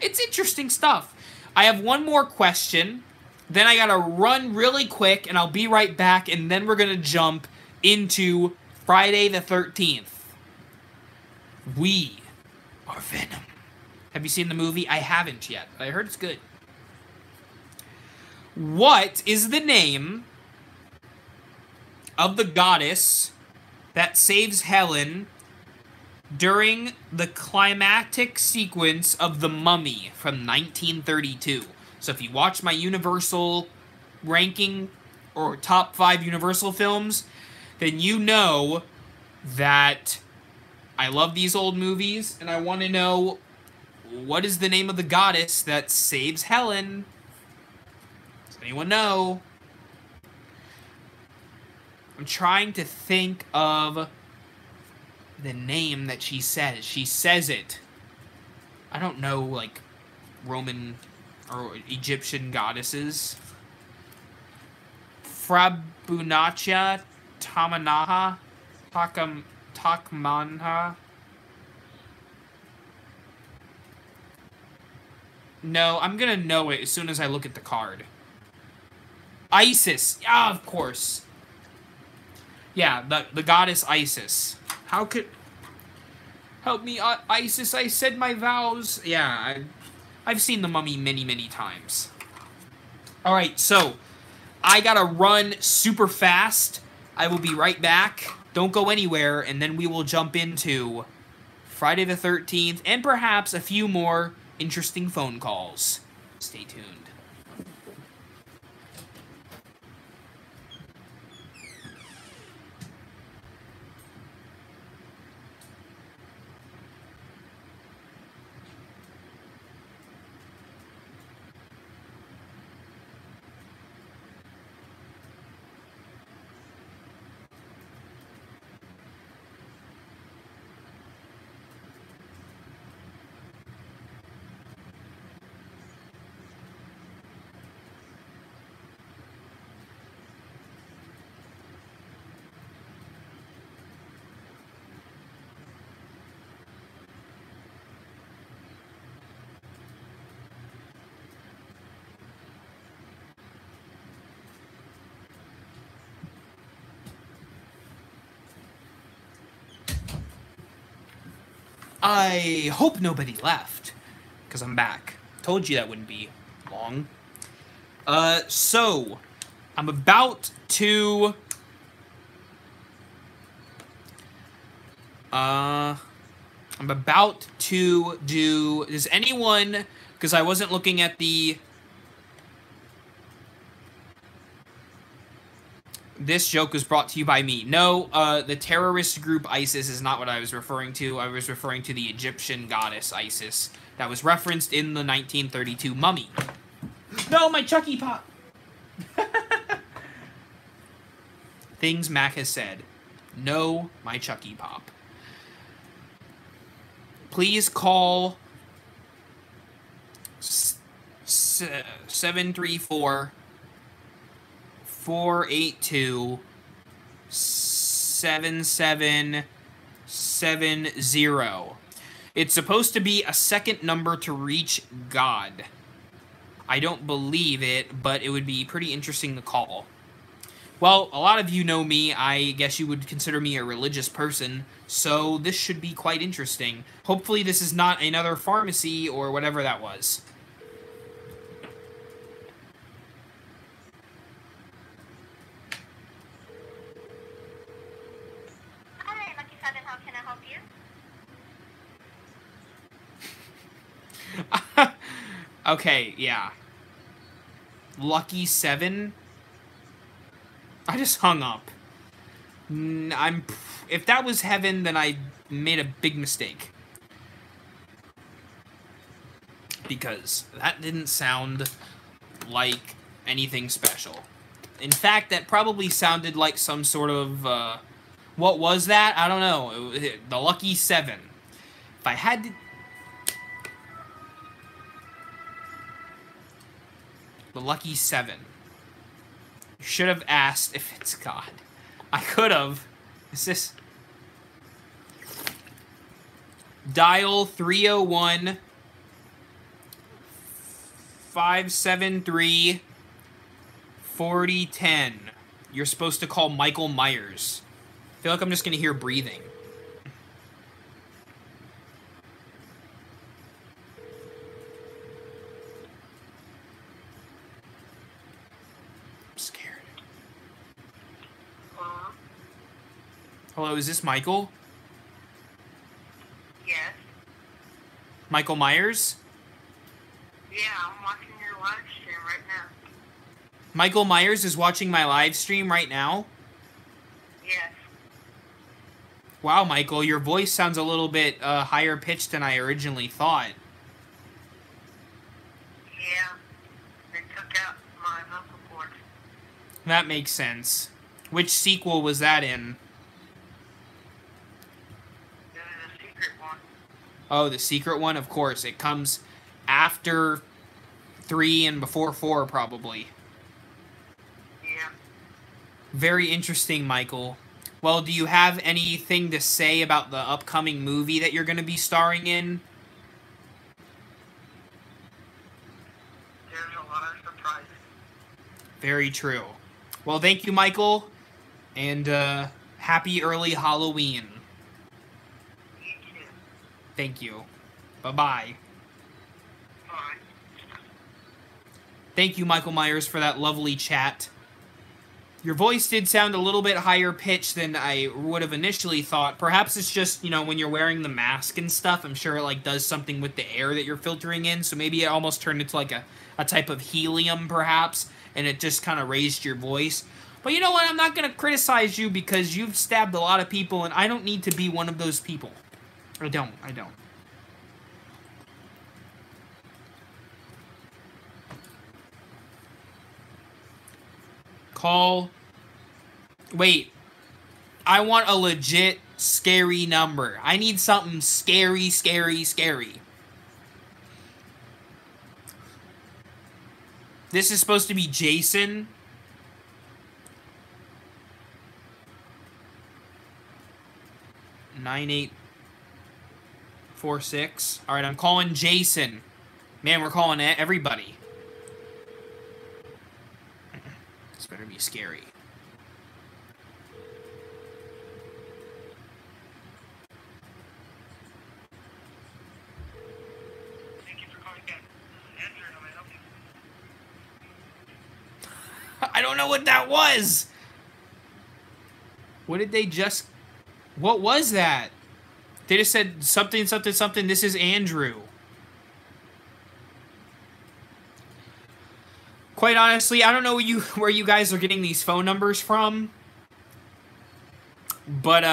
S1: interesting stuff. I have one more question, then I gotta run really quick, and I'll be right back, and then we're gonna jump into Friday the 13th. We are Venom. Have you seen the movie? I haven't yet, but I heard it's good. What is the name of the goddess that saves Helen during the climactic sequence of The Mummy from 1932. So if you watch my Universal ranking or top 5 Universal films, then you know that I love these old movies, and I want to know, what is the name of the goddess that saves Helen? Does anyone know? I'm trying to think of the name that she says. She says it. I don't know, like, Roman or Egyptian goddesses. Frabunacha Tamanaha Takmanha. No, I'm gonna know it as soon as I look at the card. Isis. Yeah, of course. Yeah, the goddess Isis. How could... Help me, Isis, I said my vows. Yeah, I've seen The Mummy many, many times. Alright, so, I gotta run super fast. I will be right back. Don't go anywhere, and then we will jump into Friday the 13th, and perhaps a few more interesting phone calls. Stay tuned. I hope nobody left, because I'm back. Told you that wouldn't be long. So, I'm about to... do... Does anyone... Because I wasn't looking at the... This joke was brought to you by me. No, the terrorist group ISIS is not what I was referring to. I was referring to the Egyptian goddess Isis that was referenced in the 1932 Mummy. No, my Chucky Pop! Things Mac has said. No, my Chucky Pop. Please call 734 482 7770. It's supposed to be a second number to reach God. I don't believe it, but it would be pretty interesting to call. Well, a lot of you know me. I guess you would consider me a religious person, so this should be quite interesting. Hopefully this is not another pharmacy or whatever that was. Okay, yeah. Lucky 7? I just hung up. If that was heaven, then I made a big mistake. Because that didn't sound like anything special. In fact, that probably sounded like some sort of, what was that? I don't know. The Lucky 7. If I had to... The Lucky 7. You should have asked if it's God. I could have. Is this... Dial 301 573 4010. You're supposed to call Michael Myers. I feel like I'm just going to hear breathing. Hello, is this Michael? Michael Myers?
S2: Yeah, I'm watching your live stream right now.
S1: Michael Myers is watching my live stream right now?
S2: Yes.
S1: Wow, Michael, your voice sounds a little bit higher pitched than I originally thought.
S2: Yeah. They took out my vocal cords.
S1: That makes sense. Which sequel was that in?
S2: This is a secret one.
S1: Oh, the secret one? Of course. It comes after 3 and before 4, probably.
S2: Yeah.
S1: Very interesting, Michael. Well, do you have anything to say about the upcoming movie that you're going to be starring in?
S2: There's a lot of surprises.
S1: Very true. Well, thank you, Michael, and happy early Halloween.
S2: You too.
S1: Thank you. Bye-bye.
S2: Bye.
S1: Thank you, Michael Myers, for that lovely chat. Your voice did sound a little bit higher pitched than I would have initially thought. Perhaps it's just, you know, when you're wearing the mask and stuff, I'm sure it, like, does something with the air that you're filtering in, so maybe it almost turned into, like, a type of helium, perhaps, and it just kind of raised your voice. But you know what? I'm not going to criticize you because you've stabbed a lot of people, and I don't need to be one of those people. I don't. Call. Wait. I want a legit scary number. I need something scary, scary, scary. This is supposed to be Jason. (9846). Alright, I'm calling Jason. Man, we're calling everybody. This better be scary.
S2: Thank you for calling back. Andrew, how may I help you?
S1: I don't know what that was. What did they just... What was that? They just said something, something, something. This is Andrew. Quite honestly, I don't know where you guys are getting these phone numbers from. But,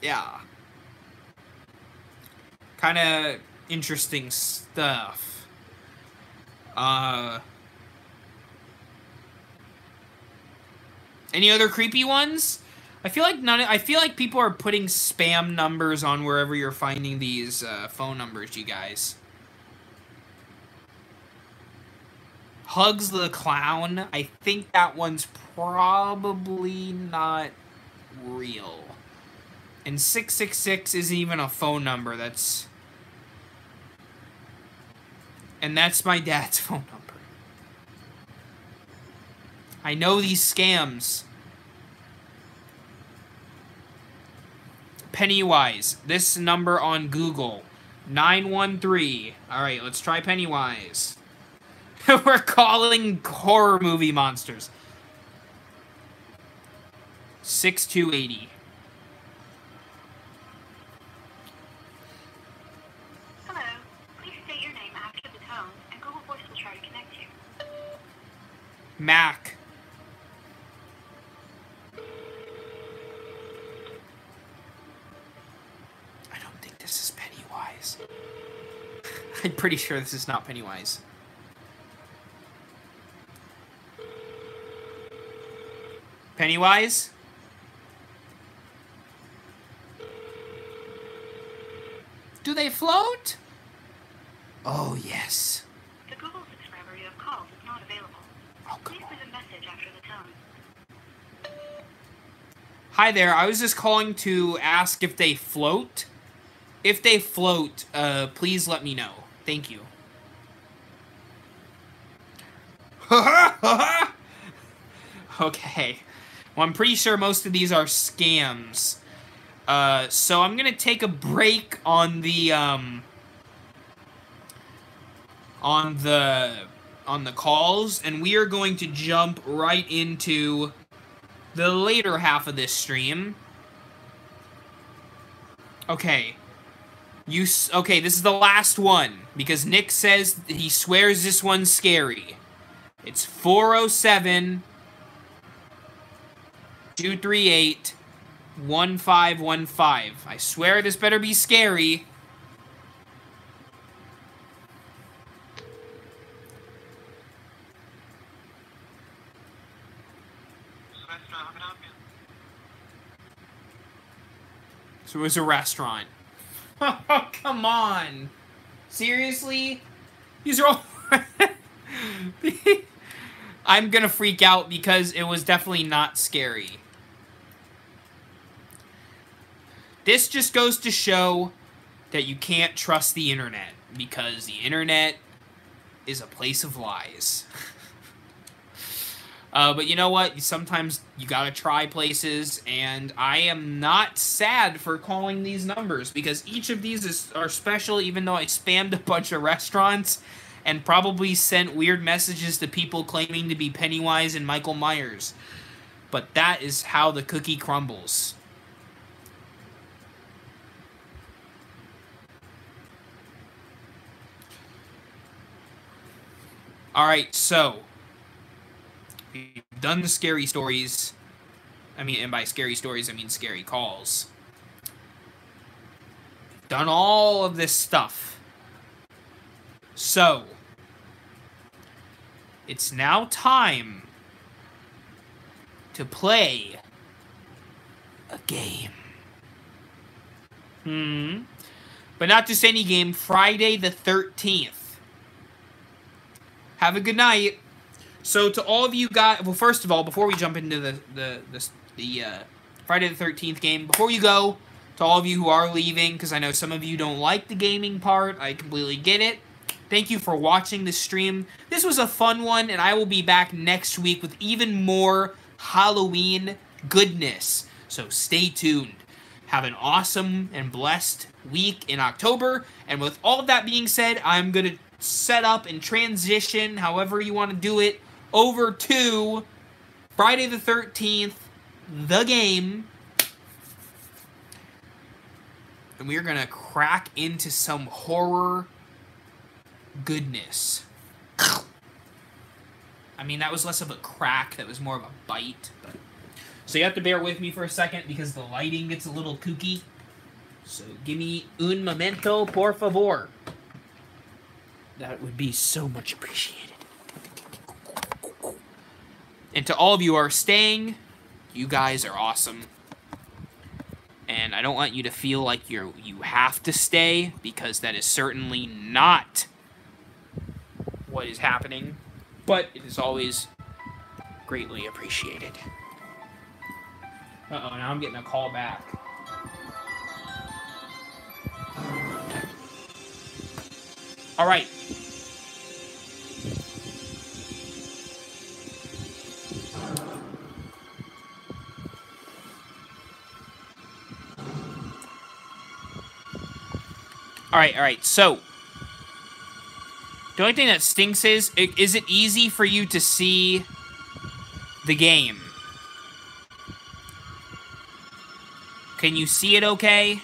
S1: yeah. Kind of interesting stuff. Any other creepy ones? I feel like people are putting spam numbers on wherever you're finding these phone numbers, you guys. Hugs the Clown. I think that one's probably not real. And 666 isn't even a phone number. And that's my dad's phone number. I know these scams. Pennywise. This number on Google. 913. Alright, let's try Pennywise. We're calling horror movie monsters. 6280.
S2: Hello. Please state your name after the tone, and Google Voice will try to connect you.
S1: Mac. I don't think this is Pennywise. I'm pretty sure this is not Pennywise. Pennywise? Do they float? Oh, yes.
S2: The Google subscriber you have called is not available.
S1: Oh,
S2: Please leave a message after the tone.
S1: Hi there, I was just calling to ask if they float. If they float, please let me know. Thank you. Okay. Well, I'm pretty sure most of these are scams. So I'm gonna take a break on the calls, and we are going to jump right into the later half of this stream. Okay. Okay, this is the last one, because Nick says he swears this one's scary. It's 407 238 1515. I swear this better be scary. So it was a restaurant. Oh, come on. Seriously? These are all... I'm gonna freak out because it was definitely not scary. This just goes to show that you can't trust the internet, because the internet is a place of lies. But you know what? Sometimes you gotta try places, and I am not sad for calling these numbers, because each of these are special, even though I spammed a bunch of restaurants and probably sent weird messages to people claiming to be Pennywise and Michael Myers. But that is how the cookie crumbles. Alright, so we've done the scary stories. I mean, and by scary stories, I mean scary calls. Done all of this stuff. So, it's now time to play a game. But not just any game, Friday the 13th. Have a good night. So to all of you guys, well, first of all, before we jump into the Friday the 13th game, before you go, to all of you who are leaving, because I know some of you don't like the gaming part, I completely get it. Thank you for watching this stream. This was a fun one, and I will be back next week with even more Halloween goodness. So stay tuned. Have an awesome and blessed week in October. And with all of that being said, I'm going to set up and transition, however you want to do it, over to Friday the 13th, the game. And we are going to crack into some horror goodness. I mean, that was less of a crack, that was more of a bite. But... So you have to bear with me for a second because the lighting gets a little kooky. So give me un momento, por favor. That would be so much appreciated. And to all of you who are staying, you guys are awesome. And I don't want you to feel like you have to stay, because that is certainly not what is happening. But it is always greatly appreciated. Uh-oh, now I'm getting a call back. All right. All right, so the only thing that stinks is it easy for you to see the game? Can you see it okay?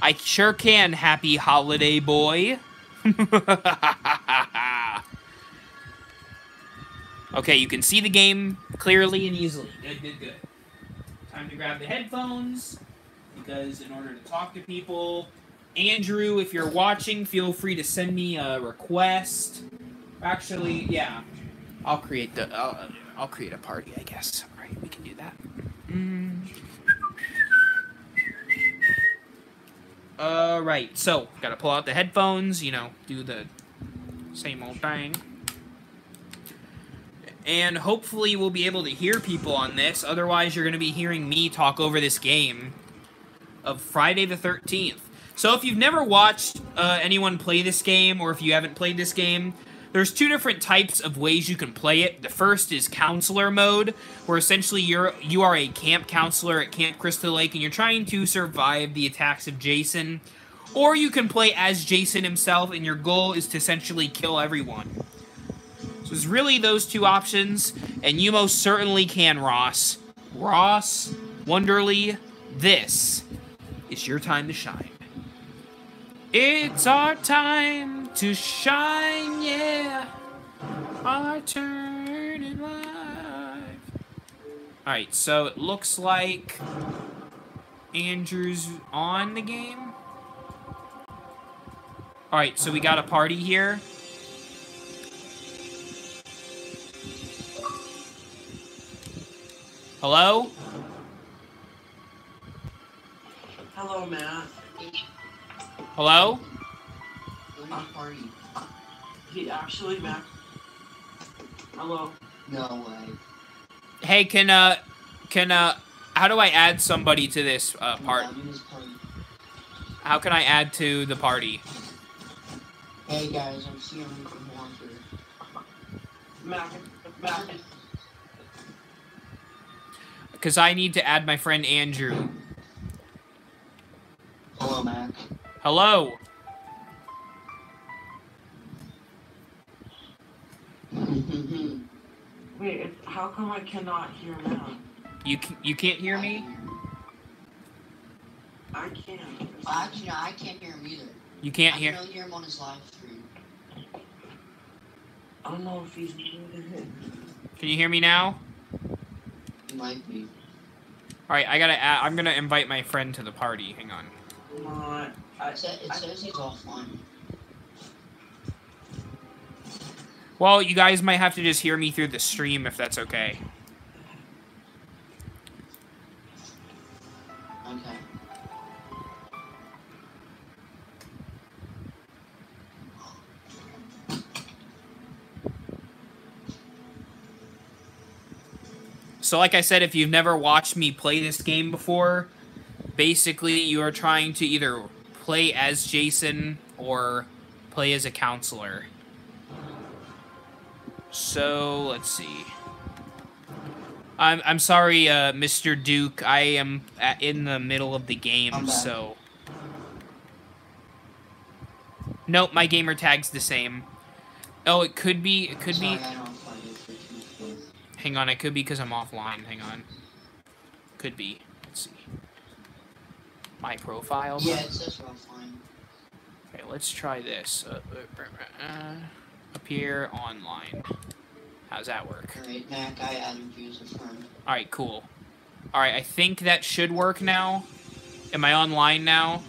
S1: I sure can, happy holiday boy. Okay, you can see the game clearly and easily. Good. Time to grab the headphones, because in order to talk to people... Andrew, if you're watching, feel free to send me a request. Actually, yeah, I'll create a party, I guess. All right, we can do that. All right, so gotta pull out the headphones. You know, do the same old thing, and hopefully we'll be able to hear people on this. Otherwise, you're gonna be hearing me talk over this game of Friday the 13th. So if you've never watched anyone play this game, or if you haven't played this game, there's two different types of ways you can play it. The first is counselor mode, where essentially you are a camp counselor at Camp Crystal Lake, and you're trying to survive the attacks of Jason. Or you can play as Jason himself, and your goal is to essentially kill everyone. So there's really those two options, and you most certainly can, Ross. Ross Wonderly, this is your time to shine. It's our time to shine, yeah. Our turn in life. Alright, so it looks like Andrew's on the game. Alright, so we got a party here. Hello?
S3: Hello, Matt.
S1: Hello?
S3: Party. He actually, Matt. Hello.
S4: No way.
S1: Hey, how do I add somebody to this part? How can I add to the party?
S4: Hey guys, I'm seeing from Haunter.
S3: Matt.
S1: Because I need to add my friend Andrew.
S4: Hello, Mac.
S1: Hello.
S3: Wait, how come I cannot hear Matt?
S1: You can't hear me?
S3: I can't.
S4: Actually, no, I can't hear him either.
S1: You can't hear?
S4: I can only hear him on his live stream.
S3: I don't know if he's muted.
S1: Can you hear me now?
S4: He might be.
S1: Alright, I'm gonna invite my friend to the party. Hang on.
S3: Come on.
S4: It says he's offline.
S1: Well, you guys might have to just hear me through the stream if that's okay.
S4: Okay.
S1: So like I said, if you've never watched me play this game before, basically you are trying to either play as Jason or play as a counselor. So, let's see. I'm sorry, Mr. Duke. I am in the middle of the game, so... Nope, my gamer tag's the same. Oh, it could be... Hang on, it could be because I'm offline. Hang on. Could be. Let's see. My profile?
S4: Yeah, it says offline.
S1: Okay, let's try this. Appear online. How's that work?
S4: Alright, Mac, I added you as a friend.
S1: Alright, cool. Alright, I think that should work now. Am I online now?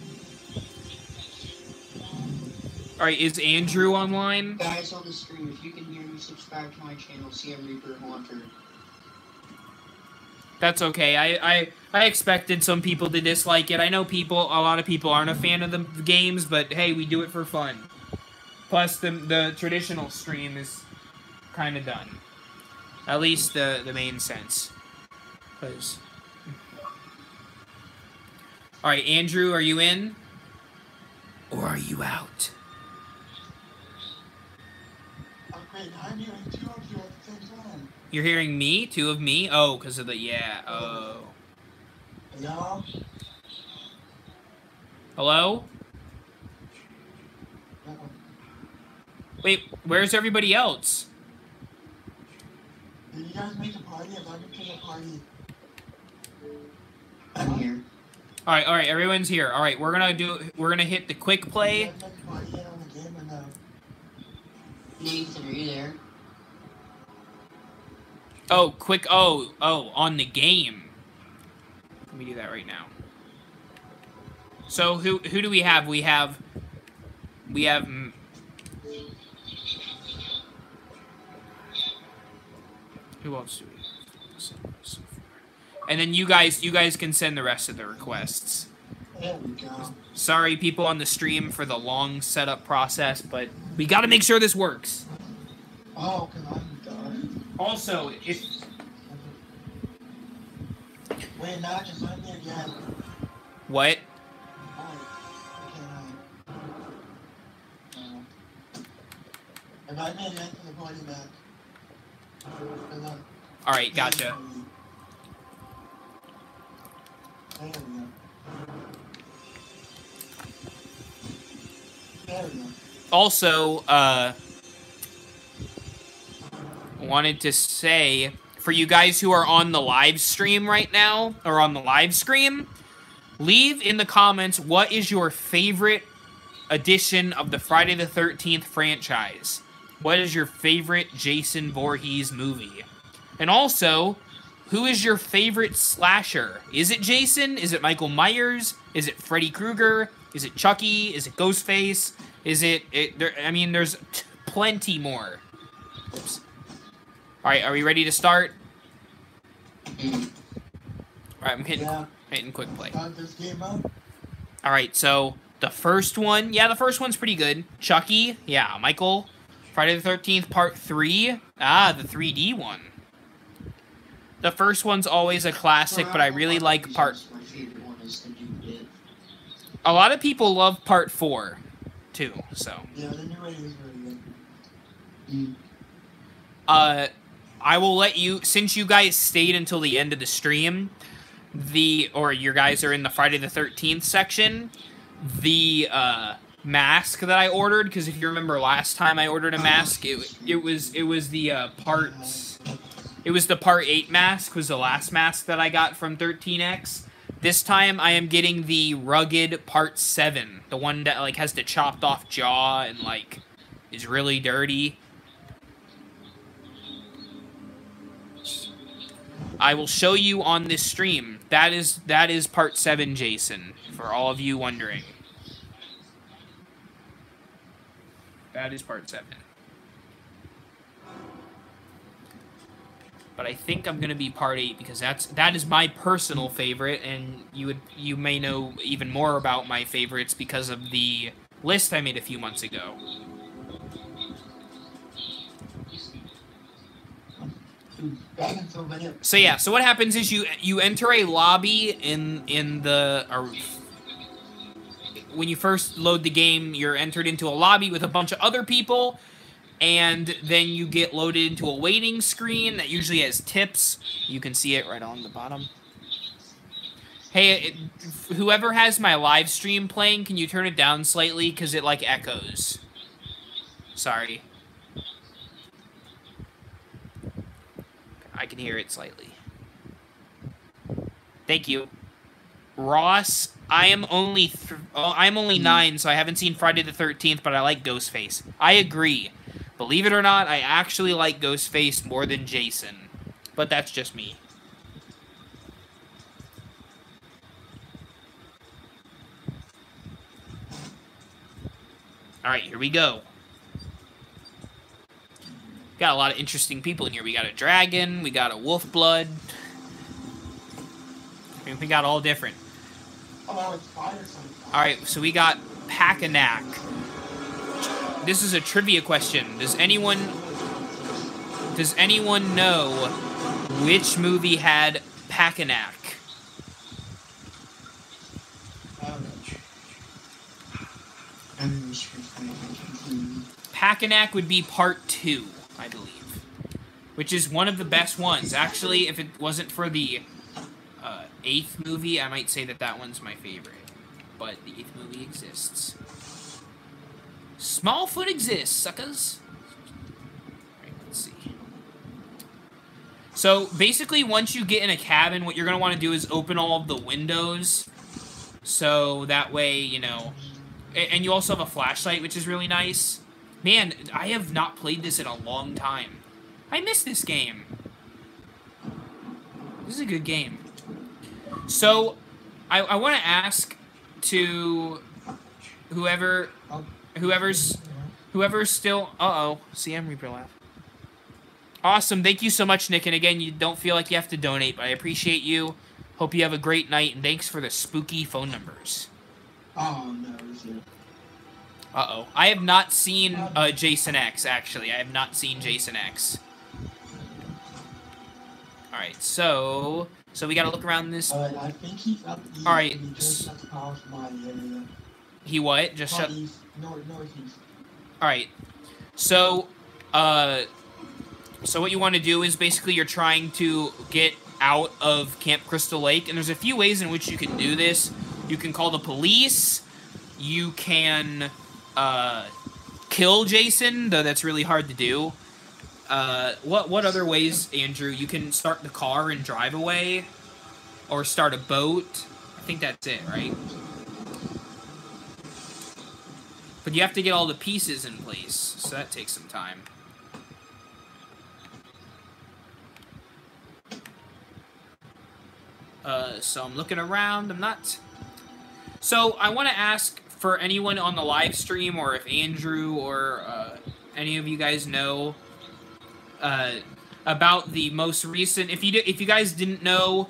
S1: Alright, is Andrew online?
S4: Guys on the stream, if you can hear me, subscribe to my channel, CM Reaper Haunter.
S1: That's okay. I expected some people to dislike it. I know a lot of people aren't a fan of the games, but hey, we do it for fun. Plus, the traditional stream is kind of done. At least the main sense. Alright, Andrew, are you in? Or are you out?
S4: Wait, I'm hearing two of you at the same time.
S1: You're hearing me? Two of me? Oh, because of the... Yeah, oh.
S4: Hello?
S1: Hello? Wait, where's everybody else?
S4: Did you guys make a party? I'd like to make a party. I'm here.
S1: Alright, everyone's here. Alright, we're gonna hit the quick play.
S4: Did you guys make a party yet on the game or no? Nathan, are you there?
S1: Oh, quick, oh, on the game. Let me do that right now. So, who do we have? We have... Who else do we have? And then you guys can send the rest of the requests.
S4: There we go.
S1: Sorry, people on the stream, for the long setup process, but we gotta make sure this works.
S4: Oh, because I'm done.
S1: Also, if...
S4: Wait, not just let me again.
S1: What?
S4: Invite me again to the party, Mac.
S1: Alright, gotcha.
S4: There we go. There we go.
S1: Also, wanted to say, for you guys who are on the live stream right now, or on the live stream, leave in the comments what is your favorite edition of the Friday the 13th franchise. What is your favorite Jason Voorhees movie? And also, who is your favorite slasher? Is it Jason? Is it Michael Myers? Is it Freddy Krueger? Is it Chucky? Is it Ghostface? Is it I mean, there's plenty more. Oops. All right, are we ready to start? All right, I'm hitting quick play. All right, so the first one, yeah, the first one's pretty good. Chucky, yeah, Michael. Friday the 13th, Part 3. Ah, the 3D one. The first one's always a classic, but I really like Part... A lot of people love Part 4, too, so...
S5: Yeah, the new rating is really good.
S1: I will let you, since you guys stayed until the end of the stream, or you guys are in the Friday the 13th section, the, mask that I ordered, because if you remember last time I ordered a mask, it was the Part 8 mask, was the last mask that I got from 13X. This time I am getting the rugged Part 7, the one that, like, has the chopped off jaw and, like, is really dirty. I will show you on this stream. That is Part 7, Jason, for all of you wondering. That is Part 7. But I think I'm gonna be Part 8 because that is my personal favorite, and you may know even more about my favorites because of the list I made a few months ago. So yeah, so what happens is you enter a lobby in the when you first load the game, you're entered into a lobby with a bunch of other people, and then you get loaded into a waiting screen that usually has tips. You can see it right on the bottom. Hey, whoever has my live stream playing, can you turn it down slightly? Because it, like, echoes. Sorry. I can hear it slightly. Thank you. Ross, I am only 9, so I haven't seen Friday the 13th, but I like Ghostface. I agree. Believe it or not, I actually like Ghostface more than Jason. But that's just me. Alright, here we go. Got a lot of interesting people in here. We got a dragon, we got a wolf blood. I mean, we got all different. Alright, so we got Pacanac. This is a trivia question. Does anyone know which movie had Pacanac? Pacanac would be Part 2, I believe. Which is one of the best ones. Actually, if it wasn't for the 8th movie, I might say that one's my favorite. But the 8th movie exists. Smallfoot exists, suckers! Alright, let's see. So, basically, once you get in a cabin, what you're going to want to do is open all of the windows. So, that way, you know... And you also have a flashlight, which is really nice. Man, I have not played this in a long time. I miss this game. This is a good game. So, I want to ask to whoever's still... Uh-oh. CM Reaper laugh. Awesome. Thank you so much, Nick. And again, you don't feel like you have to donate, but I appreciate you. Hope you have a great night, and thanks for the spooky phone numbers.
S5: Oh, no.
S1: Uh-oh. I have not seen Jason X, actually. I have not seen Jason X. Alright, so we gotta look around this...
S5: I think he's up east.
S1: Alright.
S5: He just shut past my area.
S1: He what? Just shut...
S5: East. Northeast.
S1: Alright. So what you want to do is basically you're trying to get out of Camp Crystal Lake, and there's a few ways in which you can do this. You can call the police. You can... kill Jason, though that's really hard to do. What other ways, Andrew? You can start the car and drive away, or start a boat. I think that's it, right? But you have to get all the pieces in place, so that takes some time. So I'm looking around, I'm not... So, I want to ask for anyone on the live stream, or if Andrew or any of you guys know about the most recent... If you guys didn't know,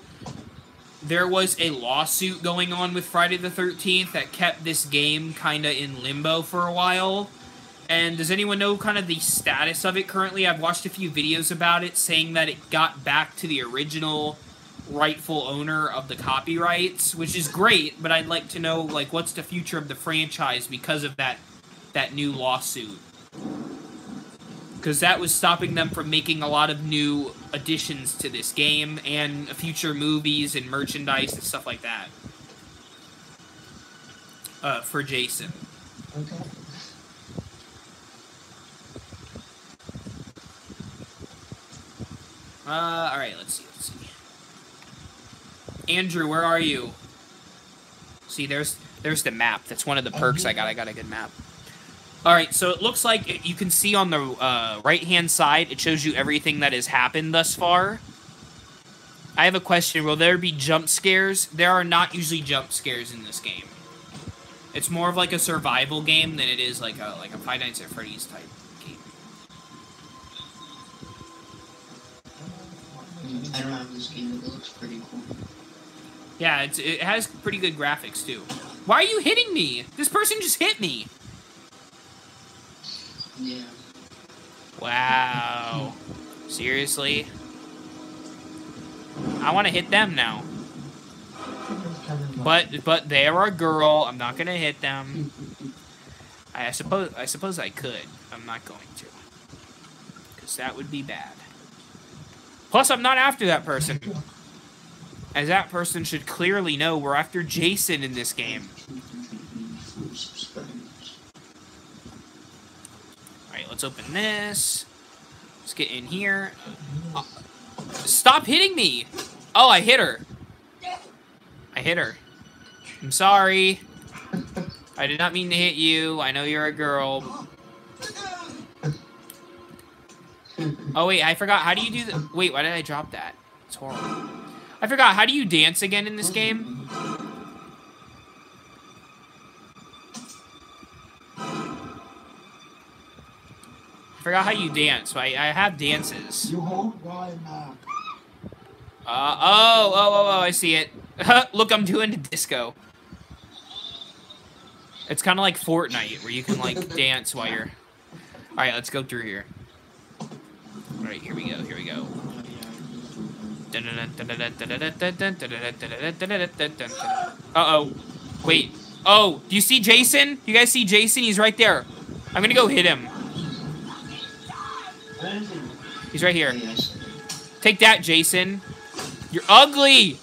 S1: there was a lawsuit going on with Friday the 13th that kept this game kind of in limbo for a while. And does anyone know kind of the status of it currently? I've watched a few videos about it saying that it got back to the original rightful owner of the copyrights, which is great, but I'd like to know, like, what's the future of the franchise because of that new lawsuit. Because that was stopping them from making a lot of new additions to this game, and future movies and merchandise and stuff like that. For Jason.
S5: Okay.
S1: Alright, let's see. Andrew, where are you? See, there's the map. That's one of the perks I got. I got a good map. Alright, so it looks like you can see on the right-hand side, it shows you everything that has happened thus far. I have a question. Will there be jump scares? There are not usually jump scares in this game. It's more of like a survival game than it is like a Five Nights at Freddy's type game.
S4: I don't have this game, but it looks pretty cool.
S1: Yeah, it has pretty good graphics, too. Why are you hitting me? This person just hit me.
S4: Yeah.
S1: Wow. Seriously? I want to hit them now. But they're a girl. I'm not gonna hit them. I suppose I could. I'm not going to. Because that would be bad. Plus, I'm not after that person. As that person should clearly know, we're after Jason in this game. Alright, let's open this. Let's get in here. Stop hitting me! Oh, I hit her. I hit her. I'm sorry. I did not mean to hit you. I know you're a girl. Oh, wait, I forgot. How do you do the... Wait, why did I drop that? It's horrible. I forgot. How do you dance again in this game? I forgot how you dance. I have dances.
S5: You hold Y now.
S1: Oh, I see it. Look, I'm doing a disco. It's kind of like Fortnite, where you can, like, dance while you're... Alright, let's go through here. Alright, here we go. Uh-oh. Wait. Oh, do you see Jason? You guys see Jason? He's right there. I'm gonna go hit him. He's right here. Take that, Jason. You're ugly!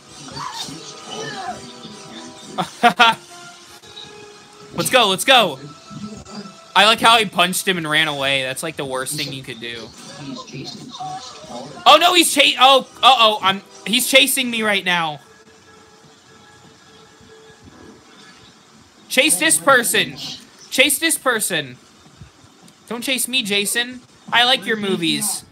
S1: Let's go. I like how he punched him and ran away. That's like the worst thing you could do. Oh no, he's he's chasing me right now. Chase this person. Chase this person. Don't chase me, Jason. I like your movies.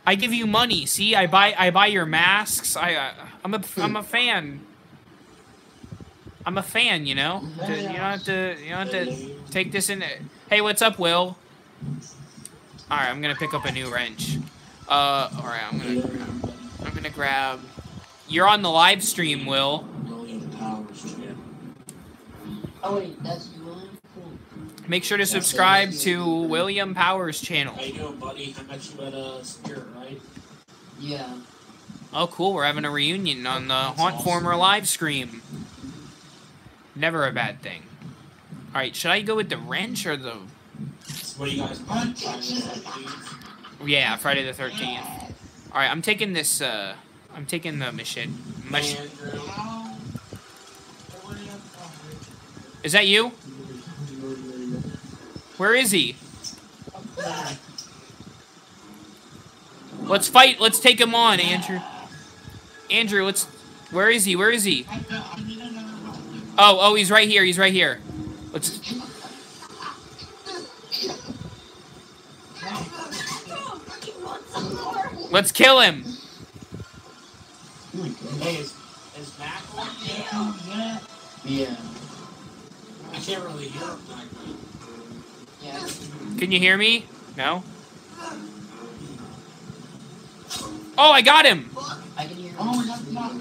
S1: I give you money. See, I buy your masks. I'm a fan. I'm a fan, you know. You don't have to take this in. Hey, what's up, Will? All right, I'm gonna pick up a new wrench. All right, I'm gonna grab. You're on the live stream, Will.
S4: Oh wait, that's William. Cool.
S1: Make sure to subscribe to William Powers' channel.
S6: How you doing, buddy? I met you at Spirit, right?
S4: Yeah.
S1: Oh, cool. We're having a reunion on the Haunt-Former live stream. Never a bad thing. All right, should I go with the wrench or the?
S6: So what do you guys want? Friday the 13th?
S1: Yeah, Friday the 13th. All right, I'm taking this. I'm taking the machine. Is that you? Where is he? Let's fight. Let's take him on, Andrew. Andrew, let's... Where is he? Where is he? Oh, he's right here. He's right here. Let's... Let's kill him.
S6: Hey, is Mac on?
S5: Yeah.
S4: Yeah.
S6: I can't really hear him that good.
S4: Yeah.
S1: Can you hear me? No? Oh, I got him!
S4: I can hear him.
S5: Oh, that's not.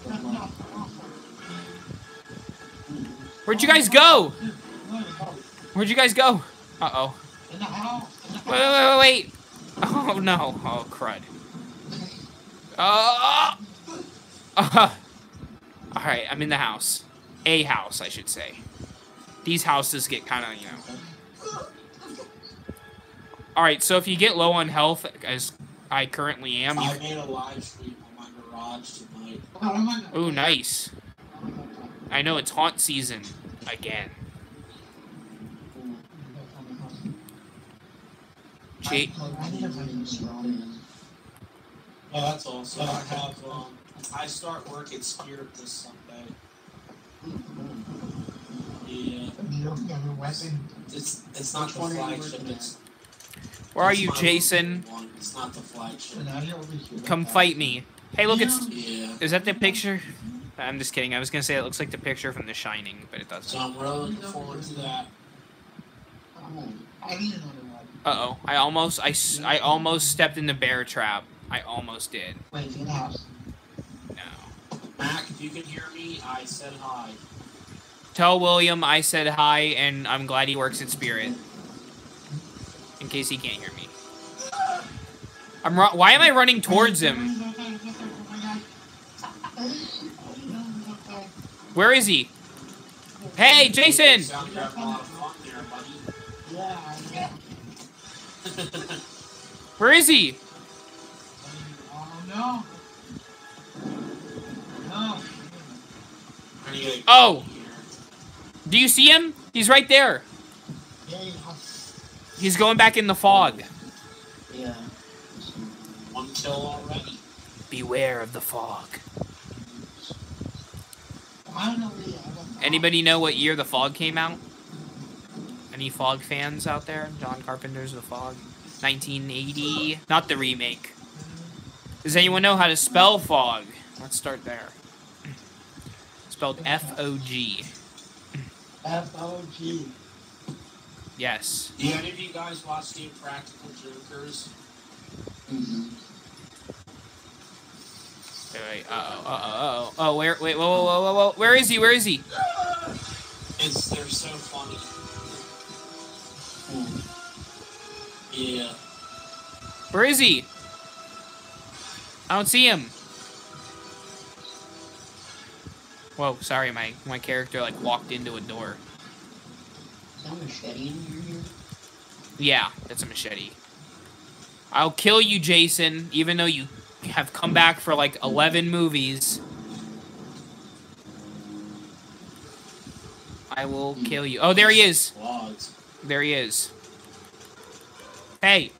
S5: That's not.
S1: Where'd you guys go? Where'd you guys go? Uh-oh.
S5: In the house.
S1: Wait. Oh, no. Oh, crud. Alright, I'm in the house. A house, I should say. These houses get kind of, you know. Alright, so if you get low on health, as I currently am...
S6: I made a live stream on my garage tonight.
S1: Ooh, nice. I know, it's haunt season. Again. Cheat.
S6: Oh, that's awesome. I start work at Spirit this Sunday. Yeah. It's not the flagship.
S1: Where are you, Jason?
S6: It's not the flagship.
S1: Come fight me. Hey, look, it's...
S6: Yeah.
S1: Is that the picture? I'm just kidding. I was gonna say it looks like the picture from The Shining, but it doesn't.
S6: So I'm really looking forward to that.
S1: Uh-oh. I almost stepped in the bear trap. I almost did.
S4: Wait, in the house.
S1: No.
S6: Mac, if you can hear me, I said hi.
S1: Tell William I said hi, and I'm glad he works at Spirit. In case he can't hear me. Why am I running towards him? Where is he? Hey, Jason!
S6: Sound you having a lot of fun there, buddy.
S1: Where is he?
S5: No.
S1: Oh! Do you see him? He's right there. He's going back in the fog.
S4: Yeah.
S6: One kill already.
S1: Beware of the fog. Anybody know what year The Fog came out? Any Fog fans out there? John Carpenter's The Fog. 1980. Not the remake. Does anyone know how to spell fog? Let's start there. Spelled F-O-G.
S5: F-O-G.
S1: Yes.
S6: Do any of you guys watch the Impractical Jokers?
S4: Mm-hmm.
S1: Wait, uh-oh. Oh, wait, whoa. Where is he?
S6: They're so funny. Yeah.
S1: Where is he? I don't see him. Whoa, sorry, my character, like, walked into a door.
S4: Is that a machete in here?
S1: Yeah, that's a machete. I'll kill you, Jason, even though you have come back for, like, 11 movies. I will kill you. Oh, there he is. There he is. Hey,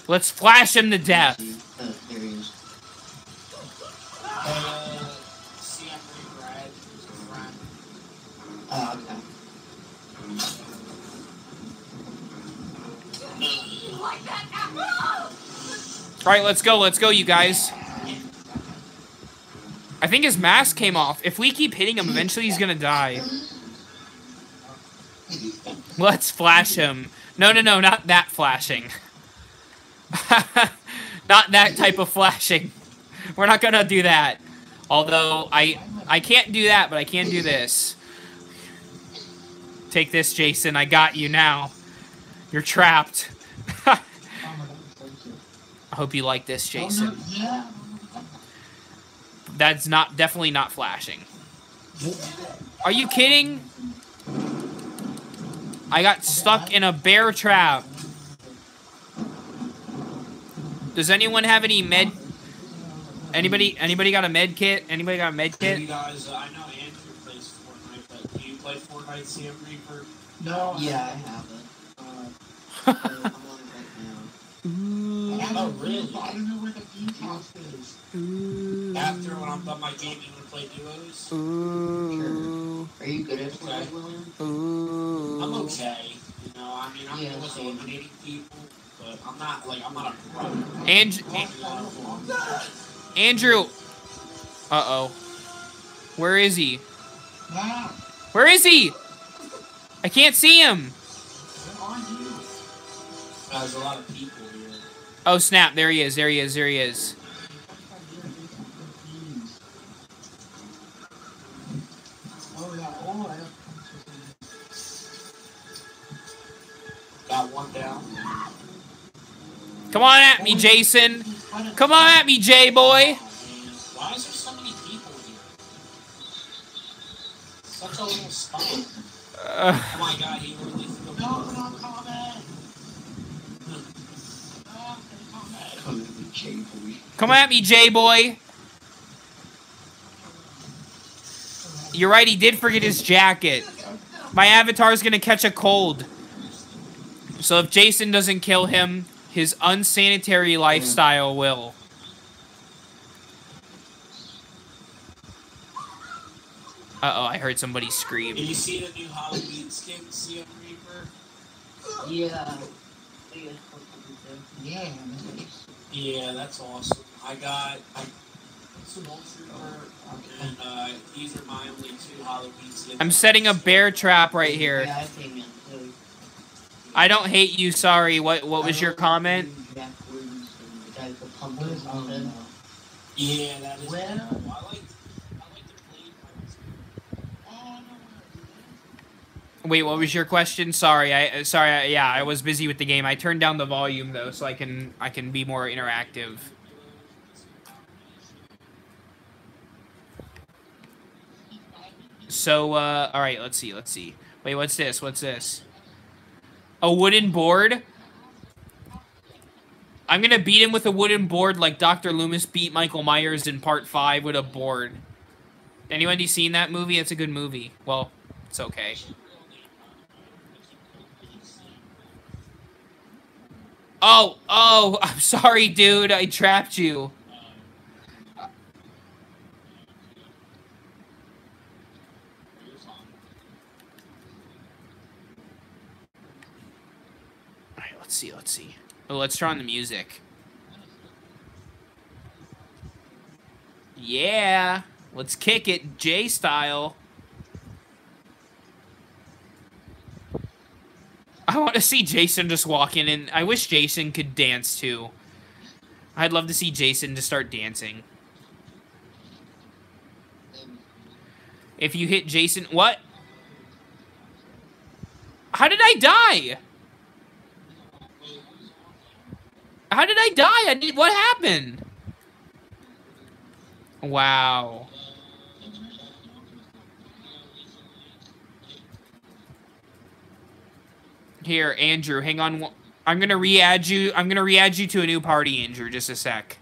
S1: let's flash him to death.
S4: There he is.
S6: CM Brad is a friend.
S4: Oh, okay.
S1: Alright, let's go, you guys. I think his mask came off. If we keep hitting him, eventually he's gonna die. Let's flash him. No, not that flashing. Not that type of flashing. We're not gonna do that. Although, I can't do that, but I can do this. Take this, Jason. I got you now. You're trapped. I hope you like this, Jason. That's definitely not flashing. Are you kidding? I got stuck in a bear trap. Does anyone have any med? Anybody got a med kit? Anybody got a med kit?
S6: You guys, I know Andrew plays Fortnite, but do you play Fortnite, CM Reaper?
S5: No.
S4: Yeah, I have it. I'm on it right now.
S6: Oh, really?
S5: I don't know where the beach house is.
S6: After when I'm done my game, you want to play duos?
S1: Ooh.
S4: Are you good at Fortnite, William?
S1: Ooh.
S6: I'm okay. You know, I mean, I'm
S4: Yeah,
S6: good with
S4: same.
S6: eliminating people, but but I'm not a pro.
S1: Andrew. Uh-oh. Where is he?
S5: Now,
S1: Where is he? I can't see him.
S5: where are you?
S6: There's a lot of people here.
S1: Oh, snap. There he is. There he is. There he is.
S5: Oh, yeah. Oh, I have
S6: Got one down.
S1: Come on at me, Jason. Come on at me, J-boy.
S6: Oh, man. Why is there so many people here? Such a little spot. Oh my god, he really threw the
S5: no, no comment.
S1: Come at me, J-boy. You're right, he did forget his jacket. My avatar's gonna catch a cold. So if Jason doesn't kill him, his unsanitary lifestyle will. Uh-oh, I heard somebody scream.
S6: Did you see the new Halloween skin, CM Reaper?
S4: Yeah.
S5: Yeah.
S6: Yeah, that's awesome. I got Soul Trooper, and these are my only 2 Halloween skins.
S1: I'm setting a bear trap right here.
S4: Yeah, I came in too.
S1: I don't hate you, sorry. What was your comment?
S6: Yeah, that is
S4: Well-
S6: cool. I like the blade pirates.
S1: Wait, what was your question? Sorry, yeah, I was busy with the game. I turned down the volume though, so I can be more interactive. So, all right, let's see. Wait, what's this? A wooden board? I'm gonna beat him with a wooden board like Dr. Loomis beat Michael Myers in Part 5 with a board. Anybody seen that movie? It's a good movie. Well, it's okay. Oh, I'm sorry, dude. I trapped you. Alright, let's see. Oh, let's turn on the music. Yeah. Let's kick it J style. I want to see Jason just walking in. I wish Jason could dance too. I'd love to see Jason just start dancing. If you hit Jason... What? How did I die? How did I die? What happened? Wow. Here, Andrew, hang on. I'm gonna re-add you. I'm gonna re-add you to a new party, Andrew. Just a sec.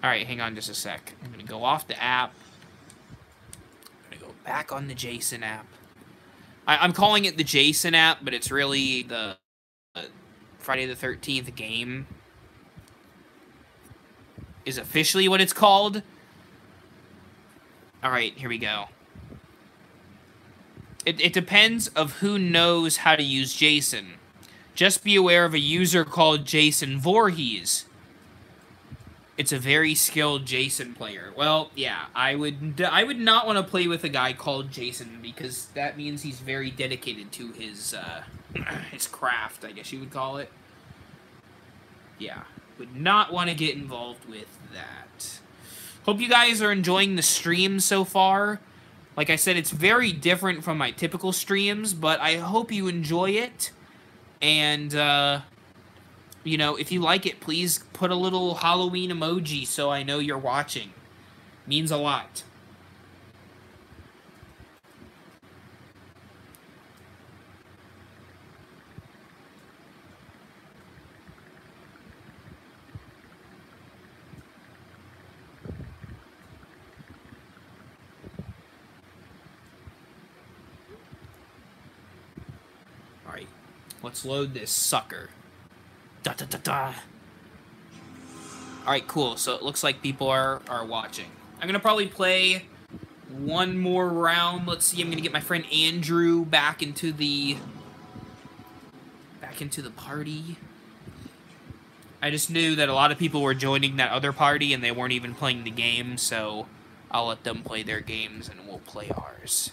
S1: All right, hang on just a sec. I'm gonna go off the app. I'm gonna go back on the Jason app. I'm calling it the Jason app, but it's really the Friday the 13th game is officially what it's called. All right, here we go. It depends of who knows how to use Jason. Just be aware of a user called Jason Voorhees. It's a very skilled Jason player. Well, yeah, I would not want to play with a guy called Jason because that means he's very dedicated to his craft, I guess you would call it. Yeah, would not want to get involved with that. Hope you guys are enjoying the stream so far. Like I said, it's very different from my typical streams, but I hope you enjoy it. And, you know, if you like it, please put a little Halloween emoji so I know you're watching. Means a lot. Alright, let's load this sucker. Da da da da. Alright, cool. So it looks like people are watching. I'm gonna probably play one more round. Let's see. I'm gonna get my friend Andrew back into the party. I just knew that a lot of people were joining that other party and they weren't even playing the game, so I'll let them play their games and we'll play ours.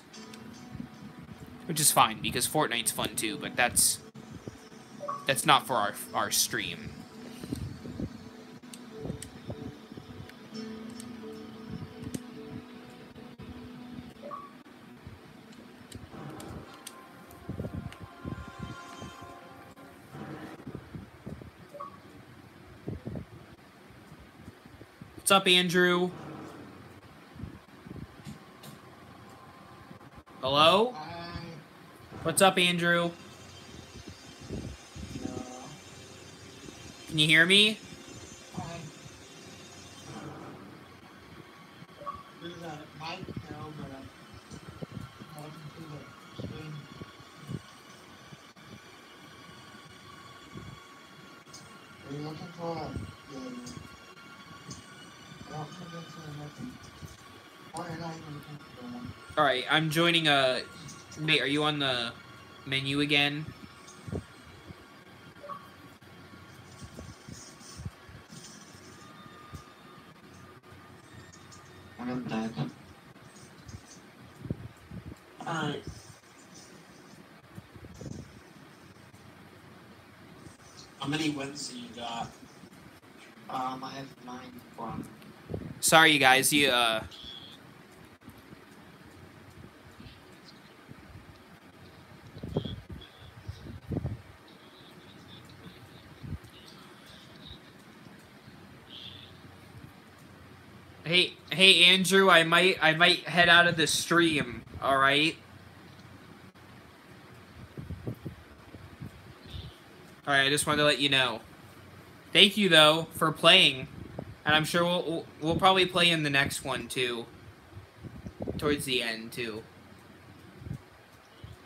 S1: Which is fine, because Fortnite's fun too, but that's not for our stream. What's up, Andrew? Hello?
S5: Hi.
S1: What's up, Andrew? Can you hear me?
S5: Hi. This is a mic now, but I'm talking to the screen. Are you looking for a... I don't think it's nothing. Oh, you're not even looking for one.
S1: Alright, I'm joining a... Wait, are you on the menu again?
S3: I'm back.
S6: How many wins do you got?
S3: I have 9 from.
S1: Sorry, you guys. You, Hey, Andrew, I might head out of the stream, alright? Alright, I just wanted to let you know. Thank you, though, for playing. And I'm sure we'll probably play in the next one, too. Towards the end, too.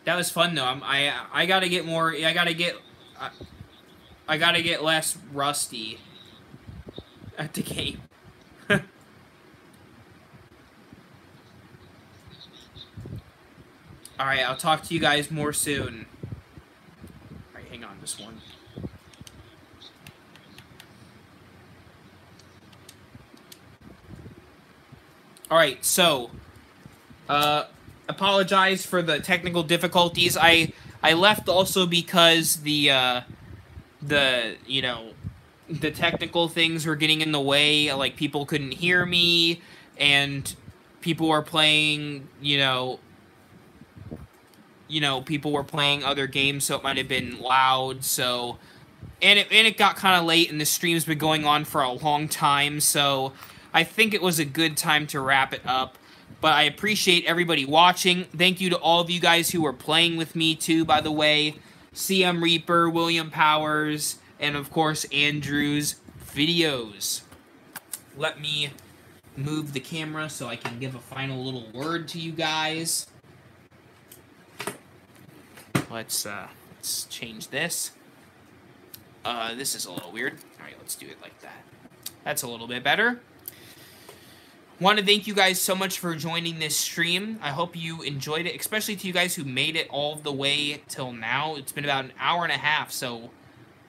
S1: That was fun, though. I gotta get more... I gotta get less rusty at the game. Alright, I'll talk to you guys more soon. Alright, hang on, just one. Alright, so... apologize for the technical difficulties. I left also because the technical things were getting in the way. Like, people couldn't hear me, and people were playing, people were playing other games, so it might have been loud, so... And it got kind of late, and the stream's been going on for a long time, so I think it was a good time to wrap it up. But I appreciate everybody watching. Thank you to all of you guys who were playing with me, too, by the way. CM Reaper, William Powers, and, of course, Andrew's videos. Let me move the camera so I can give a final little word to you guys. Let's change this. This is a little weird. Alright, let's do it like that. That's a little bit better. Want to thank you guys so much for joining this stream. I hope you enjoyed it, especially to you guys who made it all the way till now. It's been about an hour and a half, so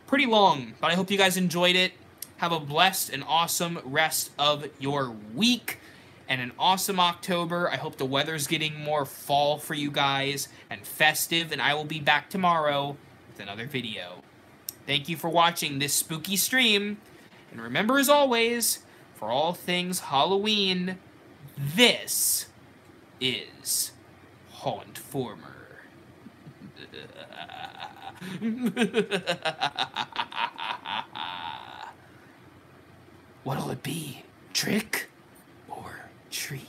S1: pretty long. But I hope you guys enjoyed it. Have a blessed and awesome rest of your week. And an awesome October. I hope the weather's getting more fall for you guys and festive. And I will be back tomorrow with another video. Thank you for watching this spooky stream. And remember, as always, for all things Halloween, this is Haunt-Former. What'll it be? Trick or treat?